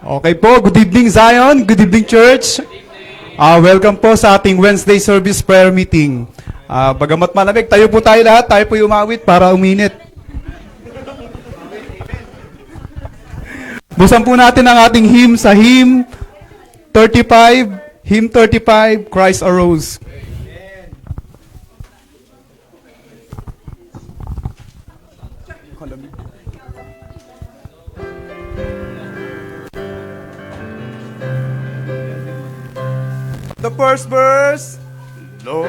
Okay po, good evening Zion, good evening church. Welcome po sa ating Wednesday service prayer meeting. Bagamat malamig, tayo po tayo lahat, tayo po umawit para uminit. Busan po natin ang ating hymn sa hymn 35, Christ Arose. The first verse. Lo,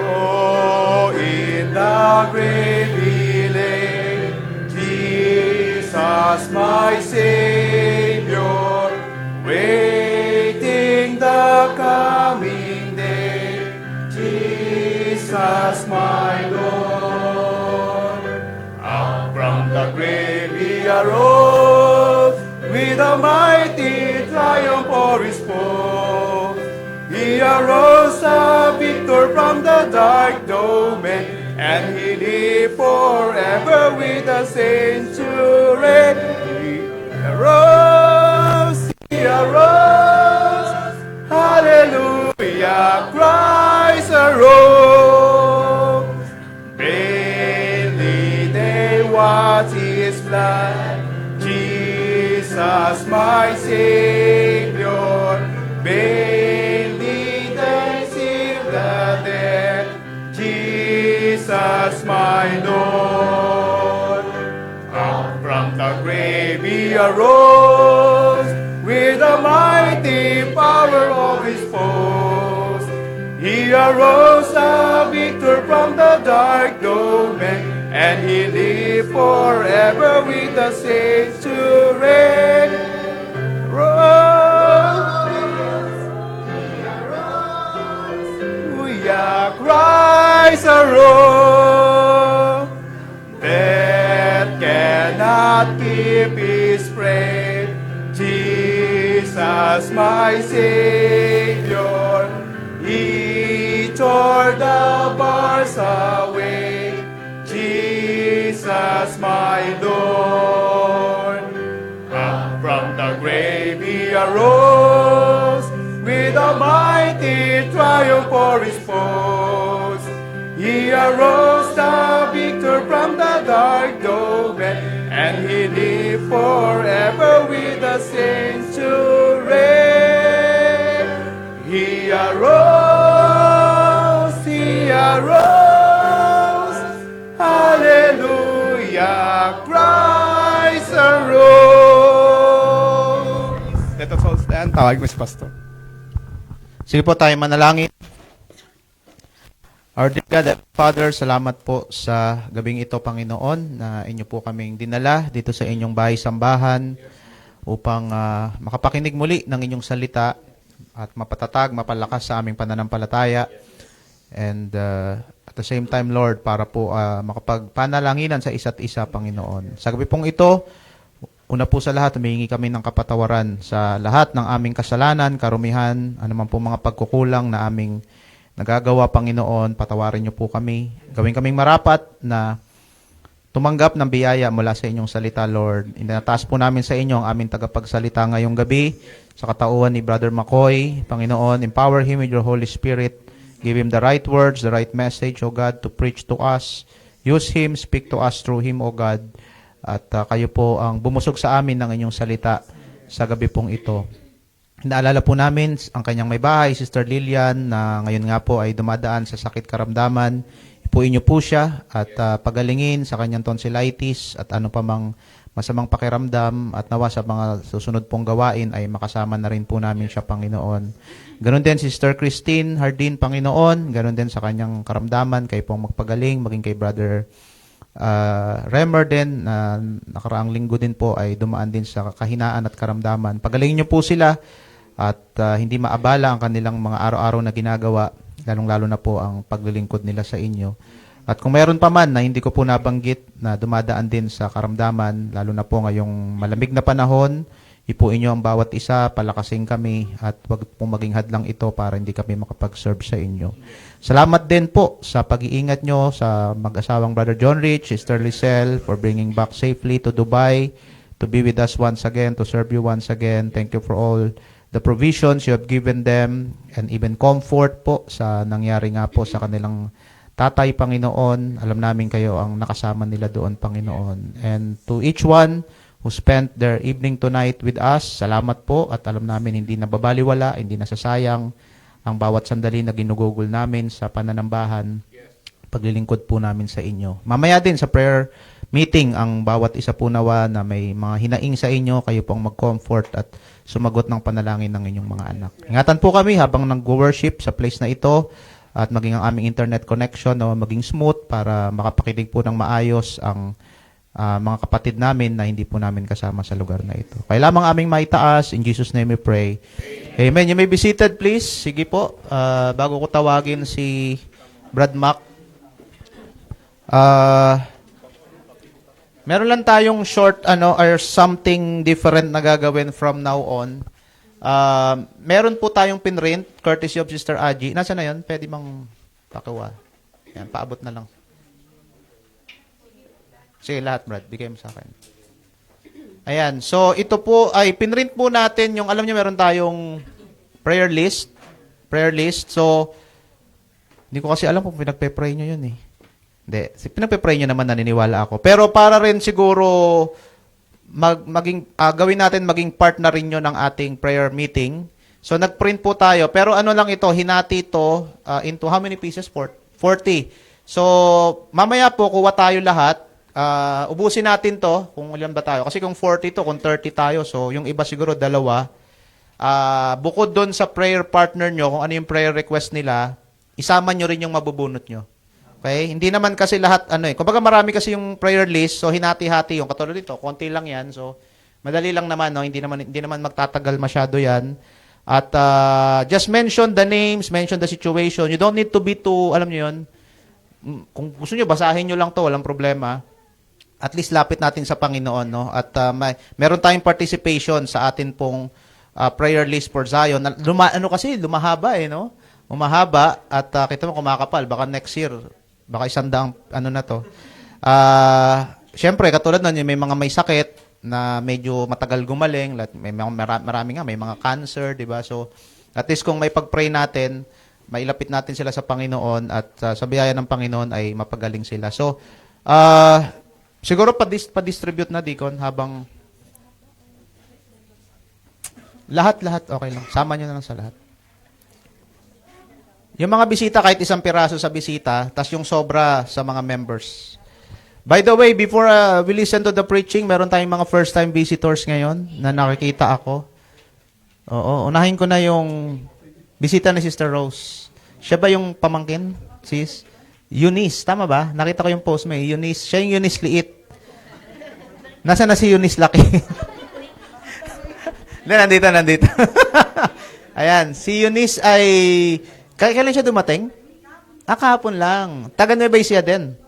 in the grave he lay, Jesus my Savior, waiting the coming day, Jesus my Lord. Up from the grave he arose, with a mighty triumph for his foes. He arose a victor from the dark domain, and he lived forever with the saints to reign. He arose, hallelujah, Christ arose. Daily they watch his blood, Jesus my Savior. Jesus my Lord. Up from the grave he arose, with the mighty power of his foes. He arose a victor from the dark domain, and he lived forever with the saints to reign. Christ arose. Death cannot keep his praise. Jesus my Savior, he tore the bars away. Jesus my Lord. Up from the grave he arose, with a mighty triumph for his foes. He arose the victor from the dark domain, and he lived forever with the saints to reign. He arose, hallelujah, Christ arose. Let us all stand, tawag mo si Pastor. Sige po tayo manalangin. Our dear God and Father, salamat po sa gabing ito, Panginoon, na inyo po kaming dinala dito sa inyong bahay-sambahan upang makapakinig muli ng inyong salita at mapatatag, mapalakas sa aming pananampalataya. And at the same time, Lord, para po makapagpanalanginan sa isa't isa, Panginoon. Sa gabi pong ito, una po sa lahat, humihingi kami ng kapatawaran sa lahat ng aming kasalanan, karumihan, anuman po mga pagkukulang na aming nagagawa, Panginoon, patawarin niyo po kami. Gawin kaming marapat na tumanggap ng biyaya mula sa inyong salita, Lord. Inataas po namin sa inyo ang aming tagapagsalita ngayong gabi sa katauhan ni Brother McCoy. Panginoon, empower him with your Holy Spirit. Give him the right words, the right message, O God, to preach to us. Use him, speak to us through him, O God. At kayo po ang bumusog sa amin ng inyong salita sa gabi pong ito. Naalala po namin ang kanyang may bahay, Sister Lilian, na ngayon nga po ay dumadaan sa sakit karamdaman. Ipuin niyo po siya at pagalingin sa kanyang tonsillitis at ano pa mang masamang pakiramdam, at nawa sa mga susunod pong gawain ay makasama na rin po namin siya, Panginoon. Ganon din Sister Christine Hardin, Panginoon. Ganon din sa kanyang karamdaman, kayo pong magpagaling, maging kay Brother Remer din, na nakaraang linggo din po ay dumaan din sa kahinaan at karamdaman. Pagalingin niyo po sila at hindi maabala ang kanilang mga araw-araw na ginagawa, lalong-lalo na po ang paglilingkod nila sa inyo. At kung mayroon pa man na hindi ko po nabanggit na dumadaan din sa karamdaman, lalo na po ngayong malamig na panahon, ipuin niyo ang bawat isa, palakasin kami, at wag pong maging hadlang ito para hindi kami makapag-serve sa inyo. Salamat din po sa pag-iingat nyo sa mag-asawang Brother John Rich, Sister Lizelle, for bringing back safely to Dubai, to be with us once again, to serve you once again. Thank you for all the provisions you have given them and even comfort po sa nangyari nga po sa kanilang tatay, Panginoon. Alam namin kayo ang nakasama nila doon, Panginoon. And to each one who spent their evening tonight with us, salamat po, at alam namin hindi nababaliwala, hindi nasasayang ang bawat sandali na ginugugol namin sa pananambahan, paglilingkod po namin sa inyo. Mamaya din sa prayer meeting, ang bawat isa po nawa na may mga hinaing sa inyo, kayo pong mag-comfort at sumagot ng panalangin ng inyong mga anak. Ingatan po kami habang nag-worship sa place na ito at maging ang aming internet connection maging smooth para makapakinig po ng maayos ang mga kapatid namin na hindi po namin kasama sa lugar na ito. Kaya lamang aming maitaas. In Jesus' name we pray. Amen. You may be seated, please. Sige po. Bago ko tawagin si Brad Mac, meron lang tayong short or something different na gagawin from now on. Meron po tayong pinrint courtesy of Sister Aji. Nasaan na 'yon? Pwede mang pakuha. Yan, paabot na lang. Sige, lahat, Brad. Bigay mo sa akin. Ayan. So, ito po ay pinrint po natin yung, alam niyo, meron tayong prayer list. Prayer list. So, hindi ko kasi alam kung pinagpe-pray nyo yun eh. Hindi. Pinagpe-pray nyo naman, naniniwala ako. Pero para rin siguro gawin natin maging part na rin yun ng ating prayer meeting. So, nag-print po tayo. Pero ano lang ito, hinati ito into how many pieces? 40. So, mamaya po, kuha tayo lahat. Ubusin natin to, kung ilan ba tayo. Kasi kung 40 to, kung 30 tayo, so yung iba siguro dalawa. Bukod doon sa prayer partner nyo, kung ano yung prayer request nila, isama nyo rin yung mabubunot nyo. Okay? Hindi naman kasi lahat, kumbaga marami kasi yung prayer list, so hinati-hati yung katulad dito, konti lang yan, so madali lang naman, no? Hindi naman magtatagal masyado yan. At just mention the names, mention the situation. You don't need to be too, alam nyo yun, kung gusto nyo, basahin nyo lang to, walang problema. At least lapit natin sa Panginoon, no? At meron tayong participation sa atin pong prayer list for Zion. Lumahaba no? Umahaba at kita mo kumakapal. Baka next year, baka 100 na to. Siyempre, katulad nun, may mga may sakit na medyo matagal gumaling. May marami nga, may mga cancer, di ba? So, at least kung may pag-pray natin, mailapit natin sila sa Panginoon at sa biyaya ng Panginoon ay mapagaling sila. So, siguro pa-distribute na, Deacon, habang lahat, okay lang. Sama nyo na lang sa lahat. Yung mga bisita, kahit isang piraso sa bisita, tas yung sobra sa mga members. By the way, before we listen to the preaching, meron tayong mga first-time visitors ngayon na nakikita ako. Oo, unahin ko na yung bisita ni Sister Rose. Siya ba yung pamangkin, sis? Eunice, tama ba? Nakita ko yung post mo eh. Eunice, siya yung Eunice liit. Nasaan na si Eunice laki? Nandito. Ayan, si Eunice ay, kailan siya dumating? Kahapon lang. Taga Nueva Ecija din.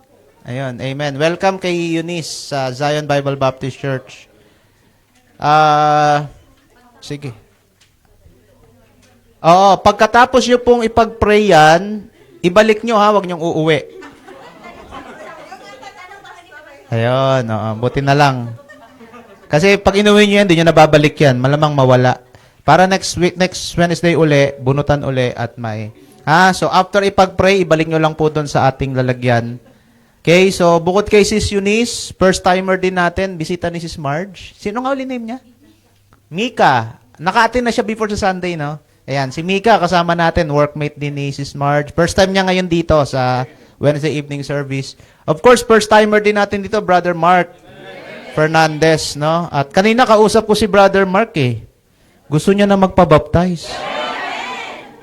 Ayun, amen. Welcome kay Eunice sa Zion Bible Baptist Church. Sige. Oo, pagkatapos nyo pong ipag-pray yan, ibalik nyo ha, huwag nyong uuwi. Ayun, buti na lang. Kasi pag inuwi nyo yan, di nyo nababalik yan. Malamang mawala. Para next Wednesday uli, bunutan uli at may. So after ipag-pray, ibalik nyo lang po doon sa ating lalagyan. Okay, so bukod kay Sis Eunice, first timer din natin, bisita ni Sis Marge. Sino nga uli name niya? Mika. Naka-attend na siya before sa Sunday, no? Ayan, si Mika kasama natin, workmate din ni Sis Marge. First time niya ngayon dito sa Wednesday evening service. Of course, first timer din natin dito, Brother Mark Fernandez, no? At kanina kausap ko si Brother Mark eh. Gusto niya na magpabaptize.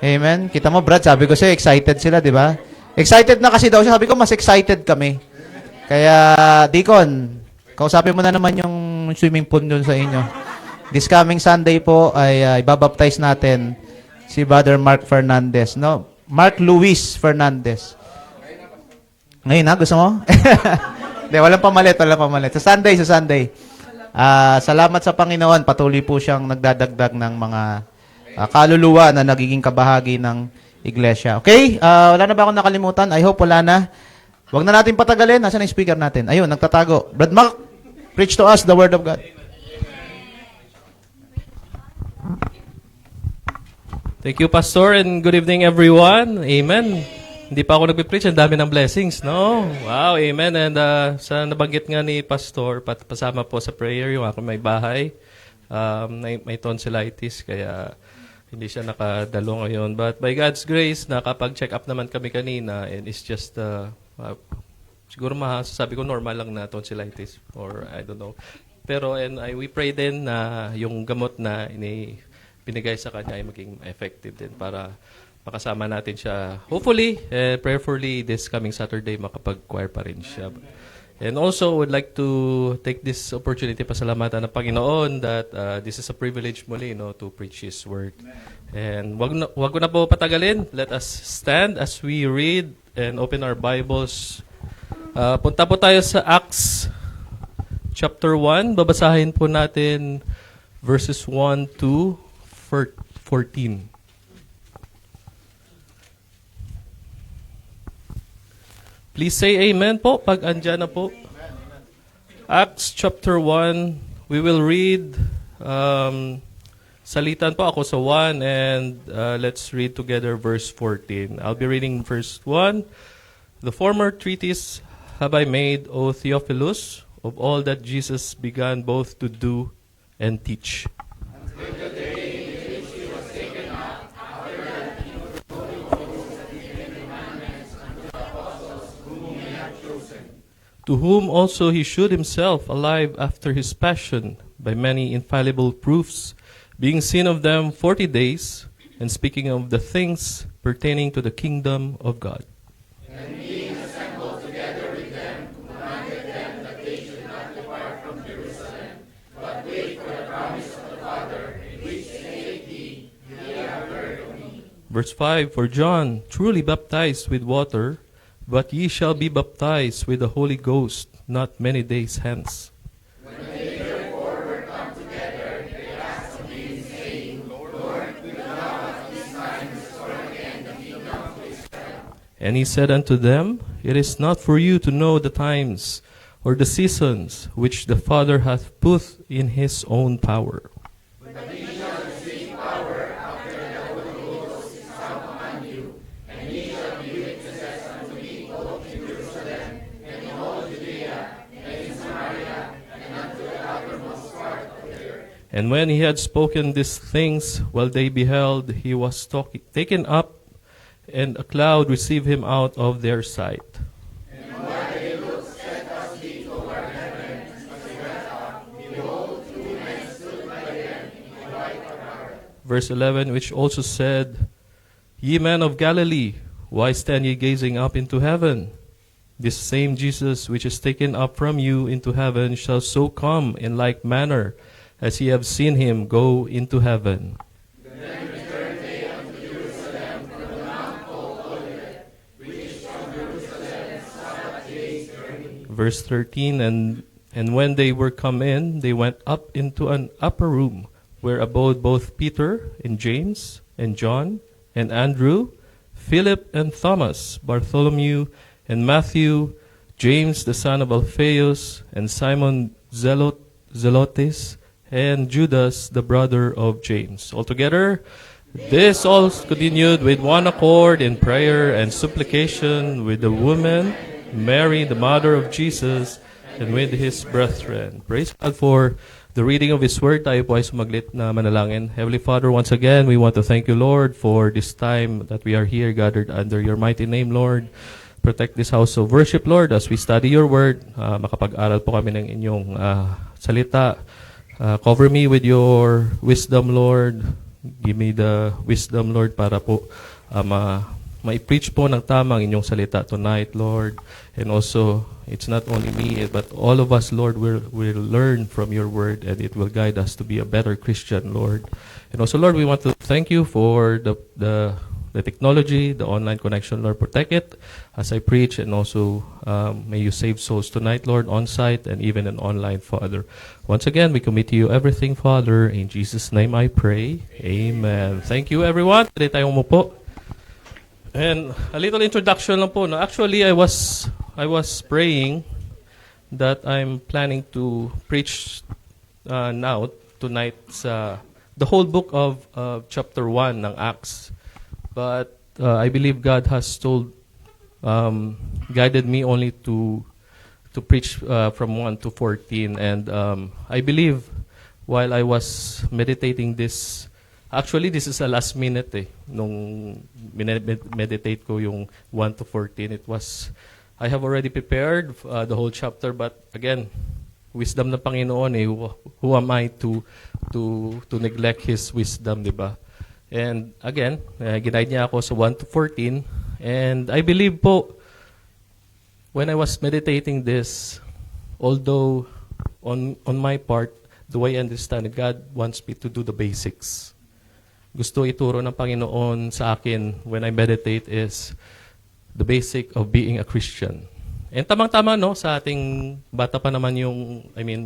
Amen. Kita mo, Brad, sabi ko siya, excited sila, di ba? Excited na kasi daw siya. Sabi ko, mas excited kami. Kaya, Deacon, kausapin mo na naman yung swimming pool doon sa inyo. This coming Sunday po ay ibabaptize natin si Brother Mark Fernandez, no? Mark Luis Fernandez. Ngayon na, gusto mo? Hindi, walang pamalit. Sa Sunday. Salamat sa Panginoon. Patuloy po siyang nagdadagdag ng mga kaluluwa na nagiging kabahagi ng iglesia. Okay? Wala na ba akong nakalimutan? I hope wala na. Huwag na natin patagalin. Nasaan ang speaker natin? Ayun, nagtatago. Brad Mark, preach to us the word of God. Thank you, Pastor, and good evening, everyone. Amen. Hindi pa ako nagpipreach, ang dami ng blessings, no? Wow, amen. And sa nabanggit nga ni Pastor, pasama po sa prayer, yung ako may bahay, may tonsillitis, kaya hindi siya nakadalo ngayon. But by God's grace, nakapag-check up naman kami kanina, and it's just, siguro sasabi ko normal lang na tonsillitis, or I don't know. Pero we pray din na yung gamot na pinigay sa kanya ay maging effective din para makasama natin siya. Hopefully, prayerfully, this coming Saturday, makapag-choir pa rin siya. And also, would like to take this opportunity, pasalamatan ng Panginoon that this is a privilege muli, to preach His Word. And wag ko na po patagalin. Let us stand as we read and open our Bibles. Punta po tayo sa Acts chapter 1. Babasahin po natin verses 1 to 14. Please say amen po pag andyan na po. Acts chapter 1, we will read, salitan po ako sa 1 and let's read together verse 14. I'll be reading verse 1. The former treatise have I made, O Theophilus, of all that Jesus began both to do and teach. To whom also he shewed himself alive after his passion by many infallible proofs, being seen of them 40 days, and speaking of the things pertaining to the kingdom of God. And being assembled together with them, commanded them that they should not depart from Jerusalem, but wait for the promise of the Father, in which saith he, Ye have heard of me. Verse 5, For John truly baptized with water, but ye shall be baptized with the Holy Ghost not many days hence. When they therefore were come together, they asked of him, saying, Lord, wilt thou at this time restore again the kingdom to Israel? And he said unto them, It is not for you to know the times or the seasons which the Father hath put in his own power. But ye shall receive power after the Holy Ghost is come upon you, and ye shall be witnesses unto me both in Jerusalem and in all Judea and in Samaria and unto the uttermost part of the earth. And when he had spoken these things, while they beheld, he was taken up, and a cloud received him out of their sight. And while they looked steadfastly toward heaven, as he went up, behold, two men stood by them in white apparel. Verse 11, which also said, Ye men of Galilee, why stand ye gazing up into heaven? This same Jesus which is taken up from you into heaven shall so come in like manner as ye have seen him go into heaven. Then returned they unto Jerusalem from the mount called Olivet, which is from Jerusalem 7 days' journey. Verse 13, and when they were come in, they went up into an upper room, where abode both Peter and James and John and Andrew, Philip and Thomas, Bartholomew and Matthew, James the son of Alphaeus, and Simon Zelotes, and Judas the brother of James. Altogether, this all continued with one accord in prayer and supplication with the woman, Mary the mother of Jesus, and with his brethren. Praise God for the reading of His Word. Tayo po ay sumaglit na manalangin. Heavenly Father, once again, we want to thank you, Lord, for this time that we are here gathered under your mighty name, Lord. Protect this house of worship, Lord, as we study your Word. Makapag-aral po kami ng inyong salita. Cover me with your wisdom, Lord. Give me the wisdom, Lord, para po ma-preach po ng tamang inyong salita tonight, Lord. And also, it's not only me, but all of us, Lord, will learn from your word, and it will guide us to be a better Christian, Lord. And also, Lord, we want to thank you for the technology, the online connection, Lord. Protect it as I preach, and also may you save souls tonight, Lord, on-site and even in online, Father. Once again, we commit to you everything, Father. In Jesus' name I pray. Amen. Thank you, everyone. Today tayo umupo. And a little introduction lang po. No? Actually, I was praying that I'm planning to preach now, tonight, sa the whole book of chapter 1 ng Acts. But I believe God has guided me only to preach from 1 to 14. And I believe while I was meditating this, actually this is a last minute nung meditate ko yung 1 to 14. I have already prepared the whole chapter, but again, wisdom ng Panginoon who am I to neglect His wisdom, di ba? And again, ginaid niya ako sa 1 to 14, and I believe po, when I was meditating this, although on my part, the way I understand it, God wants me to do the basics. Gusto ituro ng Panginoon sa akin when I meditate is the basic of being a Christian. And tamang-tama, no, sa ating bata pa naman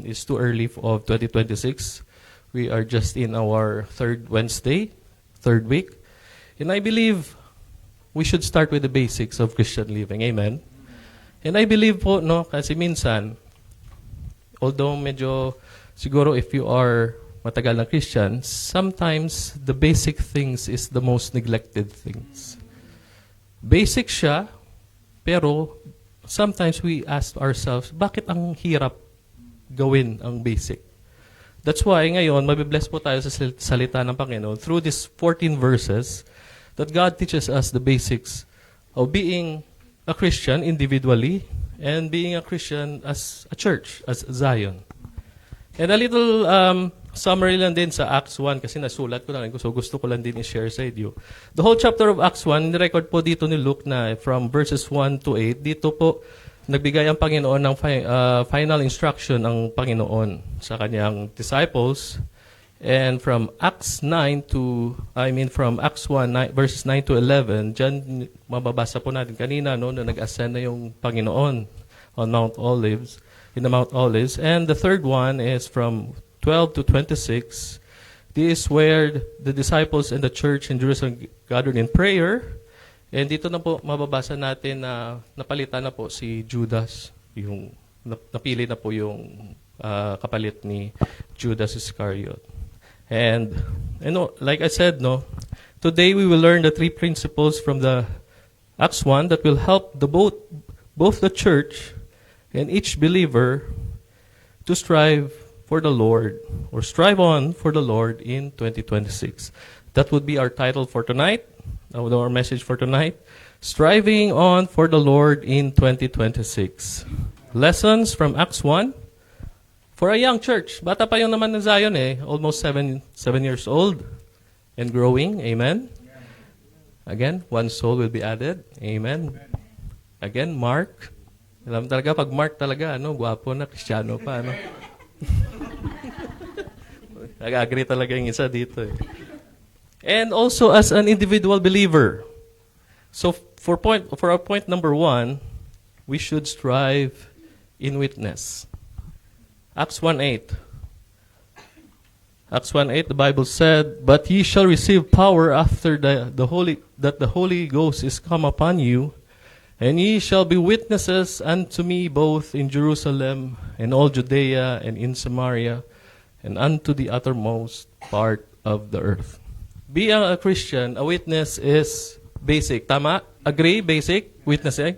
it's too early of 2026. We are just in our third week. And I believe we should start with the basics of Christian living. Amen? And I believe po, no, kasi minsan, although medyo, siguro if you are matagal na Christian, sometimes the basic things is the most neglected things. Basic siya, pero sometimes we ask ourselves, bakit ang hirap gawin ang basic? That's why ngayon, mabibless po tayo sa salita ng Panginoon through these 14 verses that God teaches us the basics of being a Christian individually and being a Christian as a church, as Zion. And a little summary lang din sa Acts 1 kasi nasulat ko lang, so gusto ko lang din i-share sa inyo. The whole chapter of Acts 1, nirecord po dito ni Luke na from verses 1 to 8, dito po nagbigay ang Panginoon ng final instruction ng Panginoon sa kanyang disciples. And from Acts 1, verses 9 to 11, dyan mababasa po natin kanina, no, na nag-ascend na yung Panginoon on Mount Olives, in the Mount Olives. And the third one is from 12 to 26. This is where the disciples and the church in Jerusalem gathered in prayer. And dito na po mababasa natin na napalitan na po si Judas, yung napili na po yung kapalit ni Judas Iscariot. And like I said, no, today we will learn the three principles from the Acts 1 that will help both the church and each believer to strive for the Lord, or strive on for the Lord in 2026. That would be our title for tonight, our message for tonight, striving on for the Lord in 2026. Lessons from Acts 1 for a young church. Bata pa yung naman ng Zion almost 7 years old and growing. Amen. Again, one soul will be added. Amen. Again, Mark. Alam talaga, pag Mark talaga, gwapo na, Kristiyano pa, Nag-agree talaga yung isa dito. And also as an individual believer. So for our point number 1, we should strive in witness. Acts 1:8. Acts 1:8, the Bible said, "But ye shall receive power after that the Holy Ghost is come upon you, and ye shall be witnesses unto me both in Jerusalem and all Judea and in Samaria and unto the uttermost part of the earth." Being a Christian, a witness is basic. Tama? Agree? Basic? Witnessing?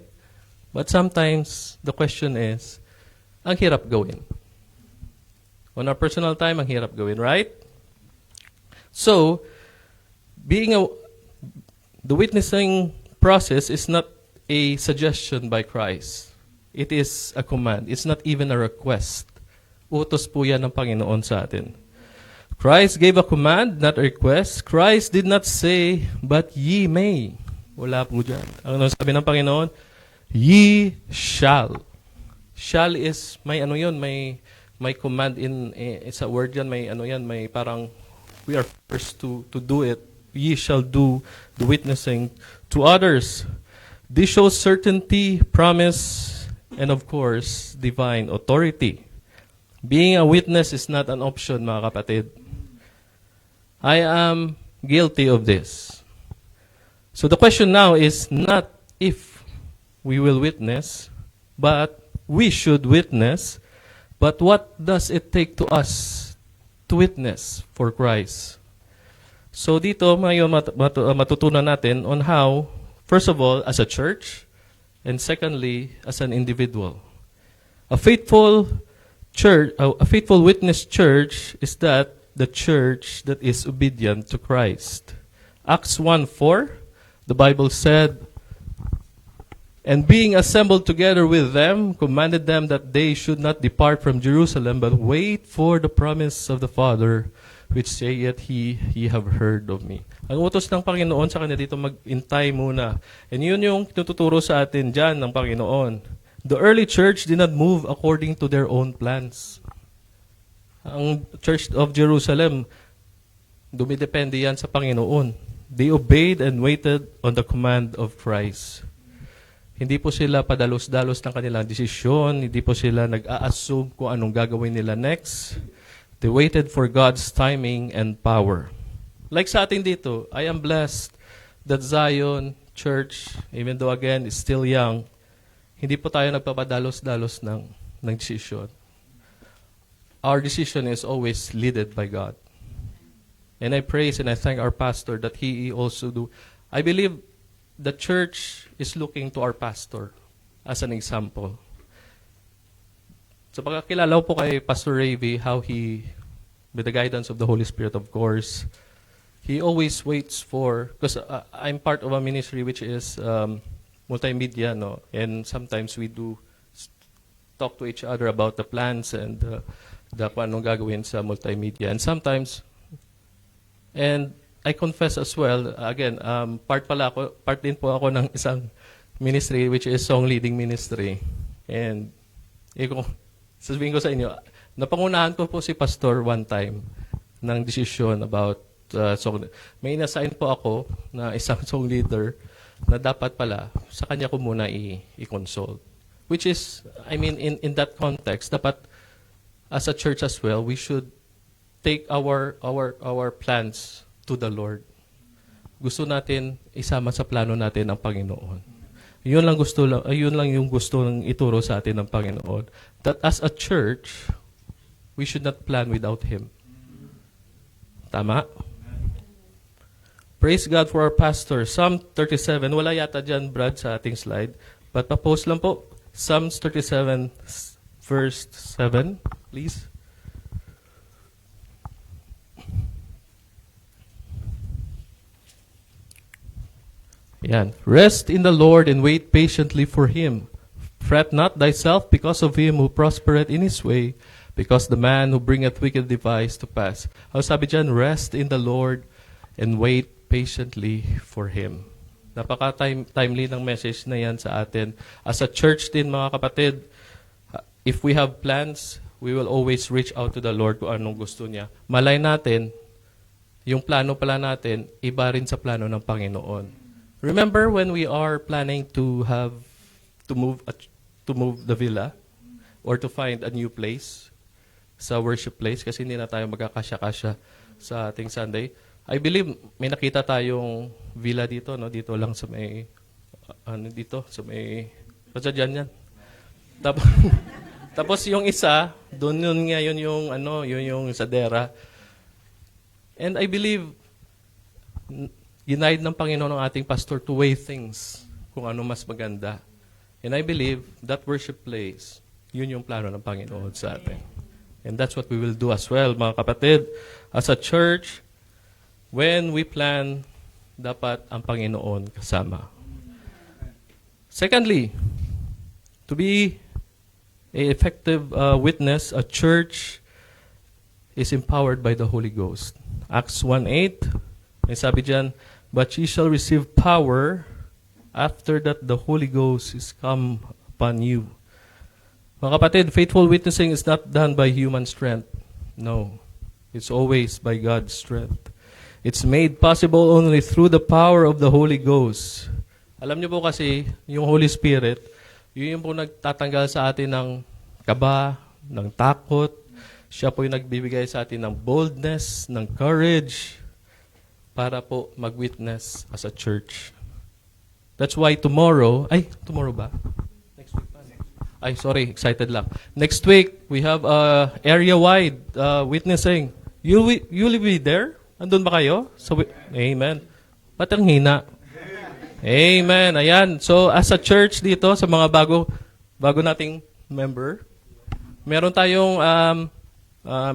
But sometimes, the question is, ang hirap gawin. On our personal time, ang hirap gawin, right? So, the witnessing process is not a suggestion by Christ. It is a command. It's not even a request. Utos po yan ng Panginoon sa atin. Christ gave a command, not a request. Christ did not say, but ye may. Wala po dyan. Ano sabi ng Panginoon? Ye shall. Shall is, may command it's a word yan, may parang, we are first to do it. Ye shall do the witnessing to others. This shows certainty, promise, and of course, divine authority. Being a witness is not an option, mga kapatid. I am guilty of this. So the question now is not if we will witness, but we should witness. But what does it take to us to witness for Christ? So dito, ngayon matutunan natin on how, first of all, as a church, and secondly, as an individual. A faithful church, a faithful witness church is that the church that is obedient to Christ. Acts 1:4, the Bible said, "And being assembled together with them, commanded them that they should not depart from Jerusalem, but wait for the promise of the Father, which saith he have heard of me." Ang utos ng Panginoon sa kanila dito, mag-intay muna. And yun yung tututuro sa atin dyan ng Panginoon. The early church did not move according to their own plans. Ang Church of Jerusalem, dumidepende yan sa Panginoon. They obeyed and waited on the command of Christ. Hindi po sila padalos-dalos ng kanilang desisyon. Hindi po sila nag-a-assume kung anong gagawin nila next. They waited for God's timing and power. Like sa atin dito, I am blessed that Zion Church, even though again, is still young, hindi po tayo nagpapadalos-dalos ng desisyon. Our decision is always led by God. And I praise and I thank our pastor that he also do. I believe the church is looking to our pastor as an example. So pagkakilala ko po kay Pastor Ravi, how he, with the guidance of the Holy Spirit of course, he always waits for, because I'm part of a ministry which is multimedia, no? And sometimes we do talk to each other about the plans and the kung anong gagawin sa multimedia. And sometimes, and I confess as well, again, part din po ako ng isang ministry which is song leading ministry. And sasabihin ko sa inyo, napangunahan ko po si Pastor one time ng desisyon about song. May inassign po ako na isang song leader na dapat pala sa kanya ko muna i-consult. Which is, I mean, in that context, dapat as a church as well, we should take our plans to the Lord. Gusto natin isama sa plano natin ang Panginoon. Yun lang yung gusto ng ituro sa atin ng Panginoon. That as a church, we should not plan without Him. Tama? Praise God for our pastor. Psalm 37, wala yata dyan, Brad, sa ating slide. But pa-post lang po. Psalms 37, verse 7, please. Yan. Rest in the Lord and wait patiently for Him. Fret not thyself because of him who prospereth in his way, because the man who bringeth wicked device to pass. Ang sabi dyan, rest in the Lord and wait patiently for Him. Napaka-timely ng message na yan sa atin. As a church din, mga kapatid, if we have plans, we will always reach out to the Lord kung anong gusto niya. Malay natin, yung plano pala natin, iba rin sa plano ng Panginoon. Remember when we are planning to move the villa or to find a new place sa worship place kasi hindi na tayo magkakasya-kasya sa ating Sunday. I believe may nakita tayong villa dito, no? Dito lang sa may sa may dyan yan. Tapos yung isa, doon yun ngayon yung sa Dera. And I believe ginaid ng Panginoon ng ating pastor to weigh things kung ano mas maganda. And I believe that worship place, yun yung plano ng Panginoon sa atin. And that's what we will do as well, mga kapatid. As a church, when we plan, dapat ang Panginoon kasama. Secondly, to be an effective witness, a church is empowered by the Holy Ghost. Acts 1:8, may sabi dyan, but ye shall receive power after that the Holy Ghost is come upon you. Mga kapatid, faithful witnessing is not done by human strength. No. It's always by God's strength. It's made possible only through the power of the Holy Ghost. Alam niyo po kasi, yung Holy Spirit, yun yung po nagtatanggal sa atin ng kaba, ng takot. Siya po yung nagbibigay sa atin ng boldness, ng courage, para po mag-witness as a church. That's why tomorrow ba? Next week pa. Excited lang. Next week, we have area-wide witnessing. You'll be there? Andun ba kayo? Amen. Ba't ang hina? Amen. Ayan. So, as a church dito, sa mga bago nating member, meron tayong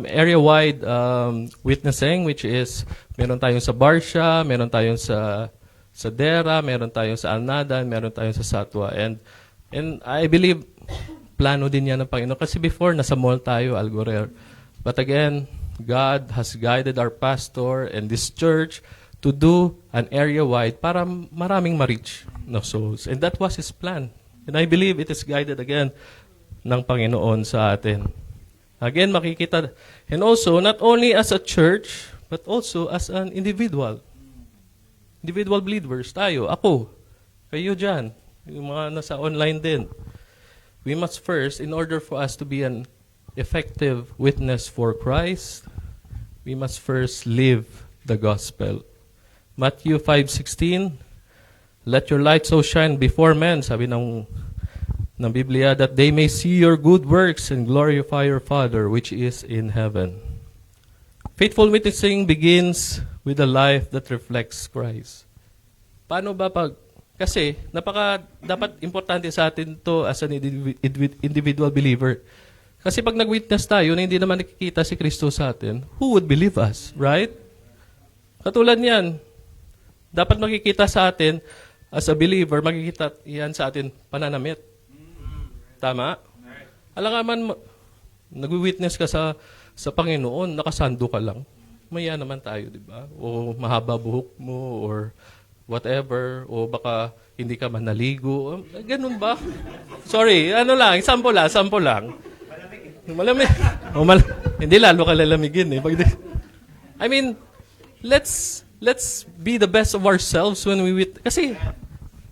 area-wide witnessing, which is, meron tayong sa Barsha, meron tayong sa Dera, meron tayong sa Alnadan, meron tayong sa Satwa. And I believe, plano din yan ng Panginoon. Kasi before, nasa mall tayo, Algorer. But again, God has guided our pastor and this church to do an area-wide para maraming ma-reach na souls. And that was His plan. And I believe it is guided again ng Panginoon sa atin. Again, makikita. And also, not only as a church, but also as an individual. Individual believers, tayo, ako, kayo dyan, yung mga nasa online din. We must first, in order for us to be an effective witness for Christ, we must first live the gospel. Matthew 5:16, let your light so shine before men, sabi ng Biblia, that they may see your good works and glorify your Father which is in heaven. Faithful witnessing begins with a life that reflects Christ. Paano ba kasi dapat importante sa atin to as an individual believer. Kasi pag nag-witness tayo na hindi naman nakikita si Kristo sa atin, who would believe us, right? Katulad niyan, dapat makikita sa atin, as a believer, makikita yan sa atin pananamit. Tama? Alangaman, nag-witness ka sa Panginoon, nakasando ka lang. Maya naman tayo, di ba? O mahaba buhok mo, or whatever, o baka hindi ka man naligo. Ganun ba? Sorry, sample lang. Malamig. Hindi lalo ka lalamigin eh. I mean, let's be the best of ourselves when we kasi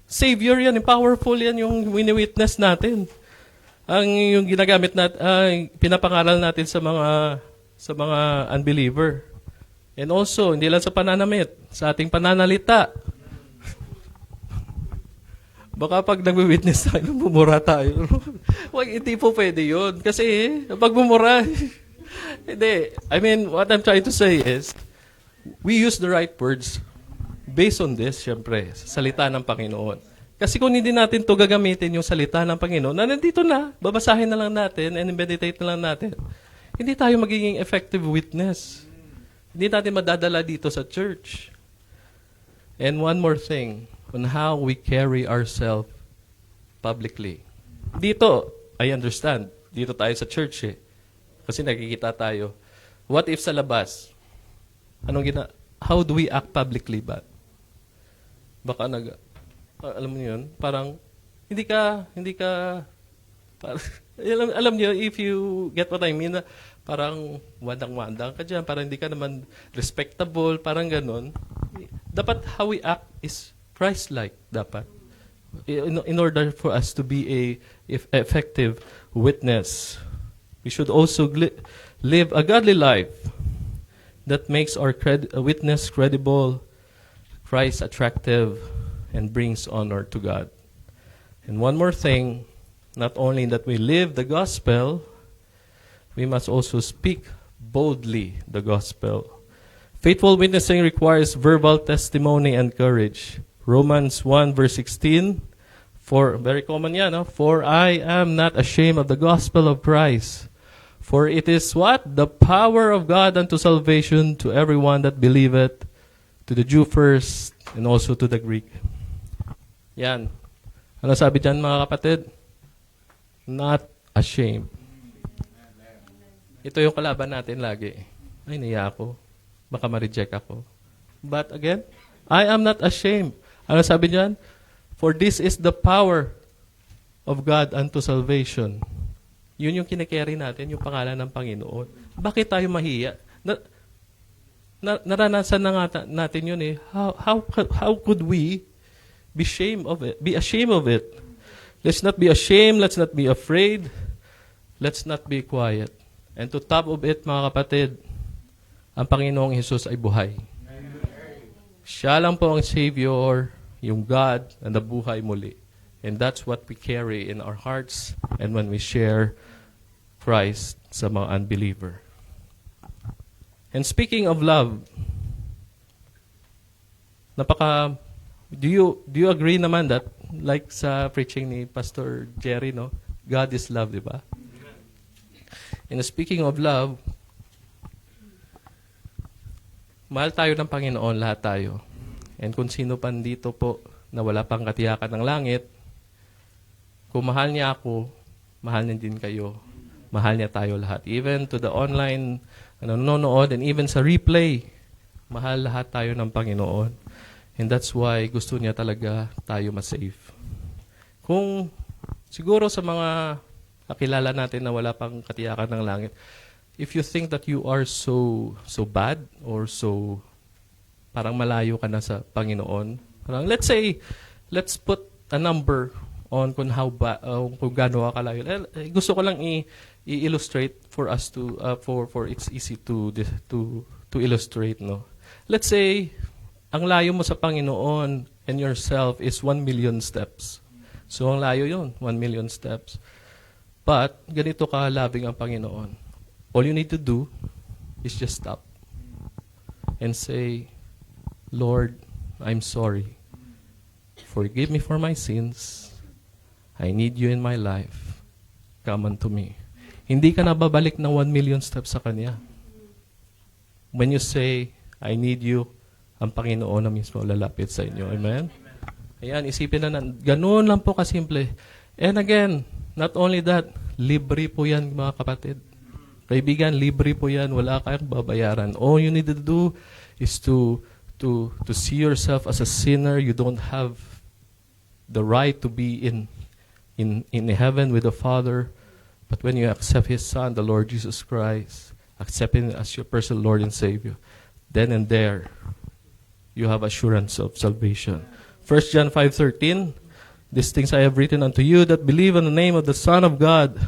Savior yan, powerful yan yung wini-witness natin. Yung ginagamit natin, pinapangaral natin sa mga unbeliever. And also, hindi lang sa pananamit, sa ating pananalita. Baka pag nagwi-witness tayo, bumura tayo. Hindi po pwede yun. Kasi pag bumura, hindi. I mean, what I'm trying to say is, we use the right words based on this, syempre, sa salita ng Panginoon. Kasi kung hindi natin to gagamitin yung salita ng Panginoon, na nandito na, babasahin na lang natin and meditate na lang natin, hindi tayo magiging effective witness. Hindi natin madadala dito sa church. And one more thing, on how we carry ourselves publicly. Dito, I understand. Dito tayo sa church eh. Kasi nakikita tayo. What if sa labas? How do we act publicly ba? Baka alam niyo yun, parang, alam niyo, if you get what I mean, parang wandang-wandang ka dyan, parang hindi ka naman respectable, parang ganon. Dapat how we act is Christ-like, dapat. In order for us to be a effective witness, we should also live a godly life that makes our witness credible, Christ attractive, and brings honor to God. And one more thing, not only that we live the gospel, we must also speak boldly the gospel. Faithful witnessing requires verbal testimony and courage. Romans 1 verse 16, very common yan, no? For I am not ashamed of the gospel of Christ. For it is what? The power of God unto salvation to everyone that believeth, to the Jew first, and also to the Greek. Yan. Ano sabi dyan, mga kapatid? Not ashamed. Ito yung kalaban natin lagi. Ay, naiya ako. Baka ma-reject ako. But again, I am not ashamed. Ano sabi dyan? For this is the power of God unto salvation. Yun yung kinakarry natin, yung pangalan ng Panginoon. Bakit tayo mahiya? Naranasan na nga natin yun eh. How could we be ashamed of it? Let's not be ashamed. Let's not be afraid. Let's not be quiet. And to top of it, mga kapatid, ang Panginoong Hesus ay buhay. Siya lang po ang Savior, yung God na nabuhay muli. And that's what we carry in our hearts and when we share Christ sa mga unbeliever. And speaking of love, Do you agree naman that, like sa preaching ni Pastor Jerry, no? God is love, di ba? And speaking of love, mahal tayo ng Panginoon, lahat tayo. And kung sino pa dito po na wala pang katiyakan ng langit, kung mahal niya ako, mahal niya din kayo. Mahal niya tayo lahat. Even to the online nanonood and even sa replay, mahal lahat tayo ng Panginoon. And that's why gusto niya talaga tayo masave. Kung siguro sa mga kakilala natin na wala pang katiyakan ng langit, if you think that you are so bad or so parang malayo ka na sa Panginoon, parang let's put a number on kung kung gaano ka kalayo. Gusto ko lang i-illustrate for us to for it's easy to illustrate, no. Let's say ang layo mo sa Panginoon and yourself is 1 million steps. So ang layo 'yon, 1 million steps. But ganito ka loving ang Panginoon. All you need to do is just stop and say, Lord, I'm sorry. Forgive me for my sins. I need you in my life. Come unto me. Hindi ka na babalik ng 1 million steps sa Kanya. When you say, I need you, ang Panginoon na mismo lalapit sa inyo. Amen? Ayan, isipin na ganun lang po kasimple. And again, not only that, libre po yan, mga kapatid. Kaibigan, libre po yan. Wala kayong babayaran. All you need to do is to see yourself as a sinner. You don't have the right to be in heaven with the Father. But when you accept His Son, the Lord Jesus Christ, accept Him as your personal Lord and Savior, then and there, you have assurance of salvation. 1 John 5:13, these things I have written unto you that believe on the name of the Son of God,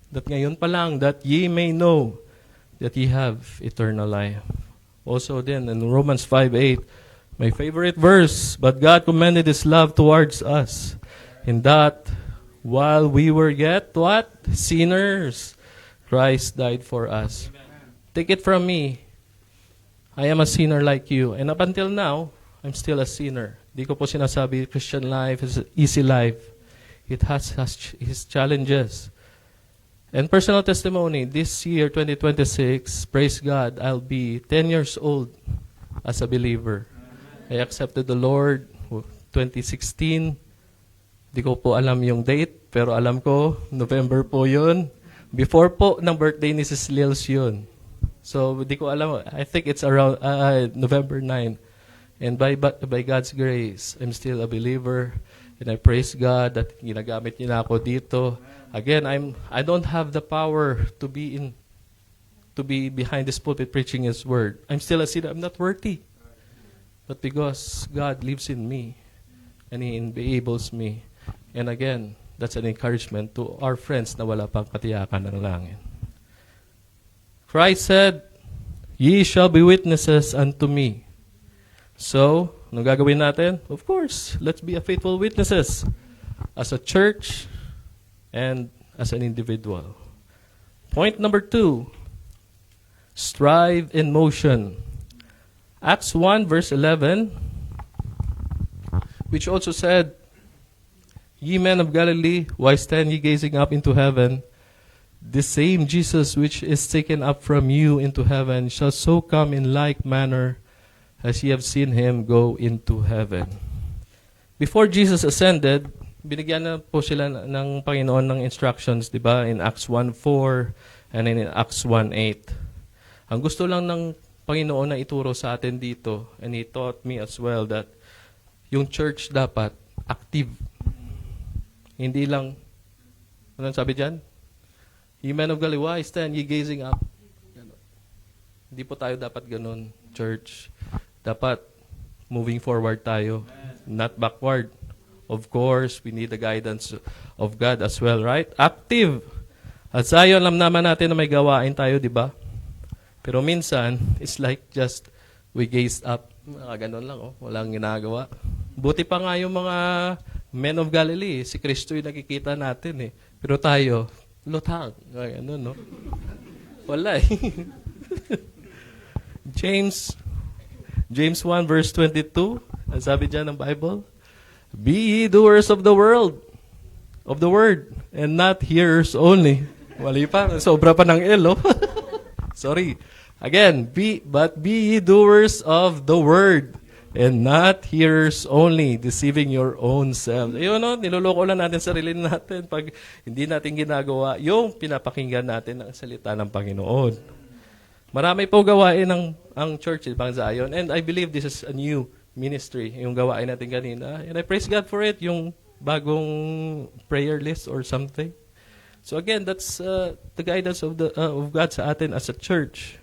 that ngayon pa lang, that ye may know that ye have eternal life. Also then, in Romans 5:8, my favorite verse, but God commended His love towards us, in that while we were yet, what? Sinners, Christ died for us. Take it from me, I am a sinner like you. And up until now, I'm still a sinner. Di ko po sinasabi Christian life is an easy life. It has its challenges. And personal testimony, this year, 2026, praise God, I'll be 10 years old as a believer. I accepted the Lord 2016. Di ko po alam yung date, pero alam ko, November po yun. Before po ng birthday ni Sis Lils yun. So, di ko alam. I think it's around November 9. And by God's grace, I'm still a believer. And I praise God that ginagamit niya na ako dito. Again, I don't have the power to be behind this pulpit preaching His word. I'm still a sinner. I'm not worthy. But because God lives in me, and He enables me. And again, that's an encouragement to our friends na wala pang katiyakan ng langit. Christ said, ye shall be witnesses unto me. So, anong gagawin natin? Of course, let's be a faithful witnesses as a church and as an individual. Point number 2, strive in motion. Acts 1 verse 11, which also said, ye men of Galilee, why stand ye gazing up into heaven? The same Jesus which is taken up from you into heaven shall so come in like manner as ye have seen Him go into heaven. Before Jesus ascended, binigyan na po sila ng Panginoon ng instructions, di ba? In Acts 1:4 and in Acts 1:8. Ang gusto lang ng Panginoon na ituro sa atin dito, and He taught me as well, that yung church dapat active. Hindi lang, anong sabi dyan? Ye men of Galilee, why stand ye gazing up? Hindi po tayo dapat ganun, church. Dapat moving forward tayo, not backward. Of course, we need the guidance of God as well, right? Active. At sa iyo, alam naman natin na may gawain tayo, di ba? Pero minsan, it's like just we gazed up. Ganun lang, walang ginagawa. Buti pa nga yung mga men of Galilee, si Kristo yung nakikita natin eh. Pero tayo, lutang. Ganun, no? Wala eh. James 1 verse 22, Ang sabi dyan ng Bible, be ye doers of the word, and not hearers only. Wali pa, sobra pa ng L, oh. Sorry. Again, be ye doers of the word, and not hearers only, deceiving your own selves. Ayun, no? Niloloko lang natin sarili natin pag hindi natin ginagawa yung pinapakinggan natin ng salita ng Panginoon. Marami po gawain ang church, Bang Zion, and I believe this is a new ministry, yung gawain natin kanina. And I praise God for it, yung bagong prayer list or something. So again, that's the guidance of God sa atin as a church.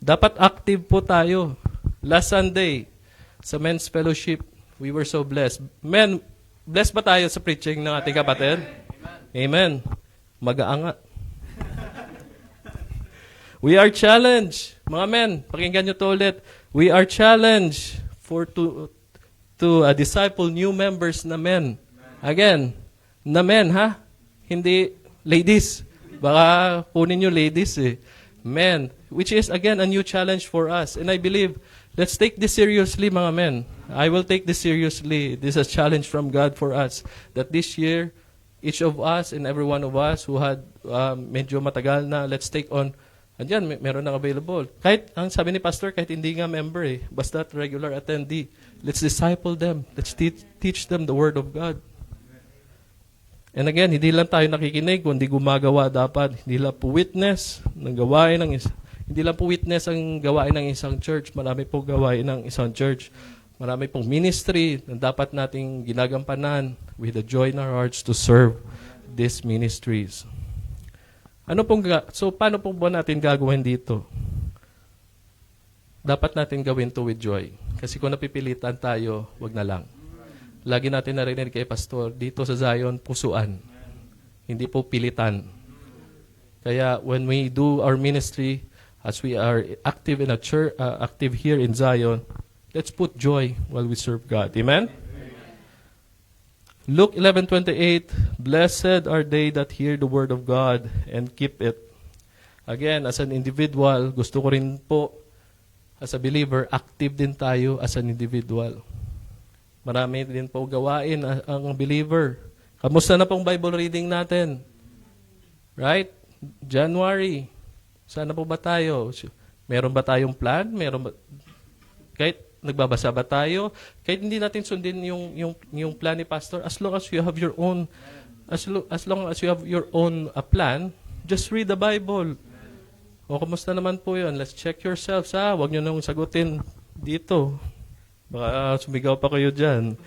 Dapat active po tayo. Last Sunday, sa men's fellowship, we were so blessed. Men, blessed ba tayo sa preaching ng ating kapatid? Amen. Mag-aangat. We are challenged. Mga men, pakinggan nyo to ulit. We are challenged to disciple new members na men. Again, na men, ha? Hindi ladies. Baka kunin nyo ladies, eh. Men, which is, again, a new challenge for us. And I believe, let's take this seriously, mga men. I will take this seriously. This is a challenge from God for us. That this year, each of us and every one of us who had medyo matagal na, let's take on. Andiyan, meron nang available. Kahit, ang sabi ni Pastor, kahit hindi nga member eh, basta regular attendee, let's disciple them. Let's teach them the Word of God. And again, hindi lang tayo nakikinig, kundi gumagawa dapat. Hindi lang po witness ng gawain ng hindi lang po witness ang gawain ng isang church. Marami po gawain ng isang church. Marami pong ministry na dapat nating ginagampanan with the joy in our hearts to serve these ministries. So, paano po ba natin gagawin dito? Dapat natin gawin to with joy. Kasi kung napipilitan tayo, wag na lang. Lagi natin narinig kay Pastor, dito sa Zion, pusuan. Hindi po pilitan. Kaya when we do our ministry, as we are active in a church, active here in Zion, let's put joy while we serve God. Amen? Luke 11:28, blessed are they that hear the word of God and keep it. Again, as an individual, gusto ko rin po, as a believer, active din tayo as an individual. Marami din po gawain ang believer. Kamusta na pong Bible reading natin? Right? January. Sana po ba tayo? Meron ba tayong plan? Kahit nagbabasa ba tayo? Kahit hindi natin sundin yung plan ni Pastor, as long as you have your own plan, just read the Bible. O kumusta naman po yun? Let's check yourselves, ha? Huwag nyo nang sagutin dito. Baka sumigaw pa kayo dyan.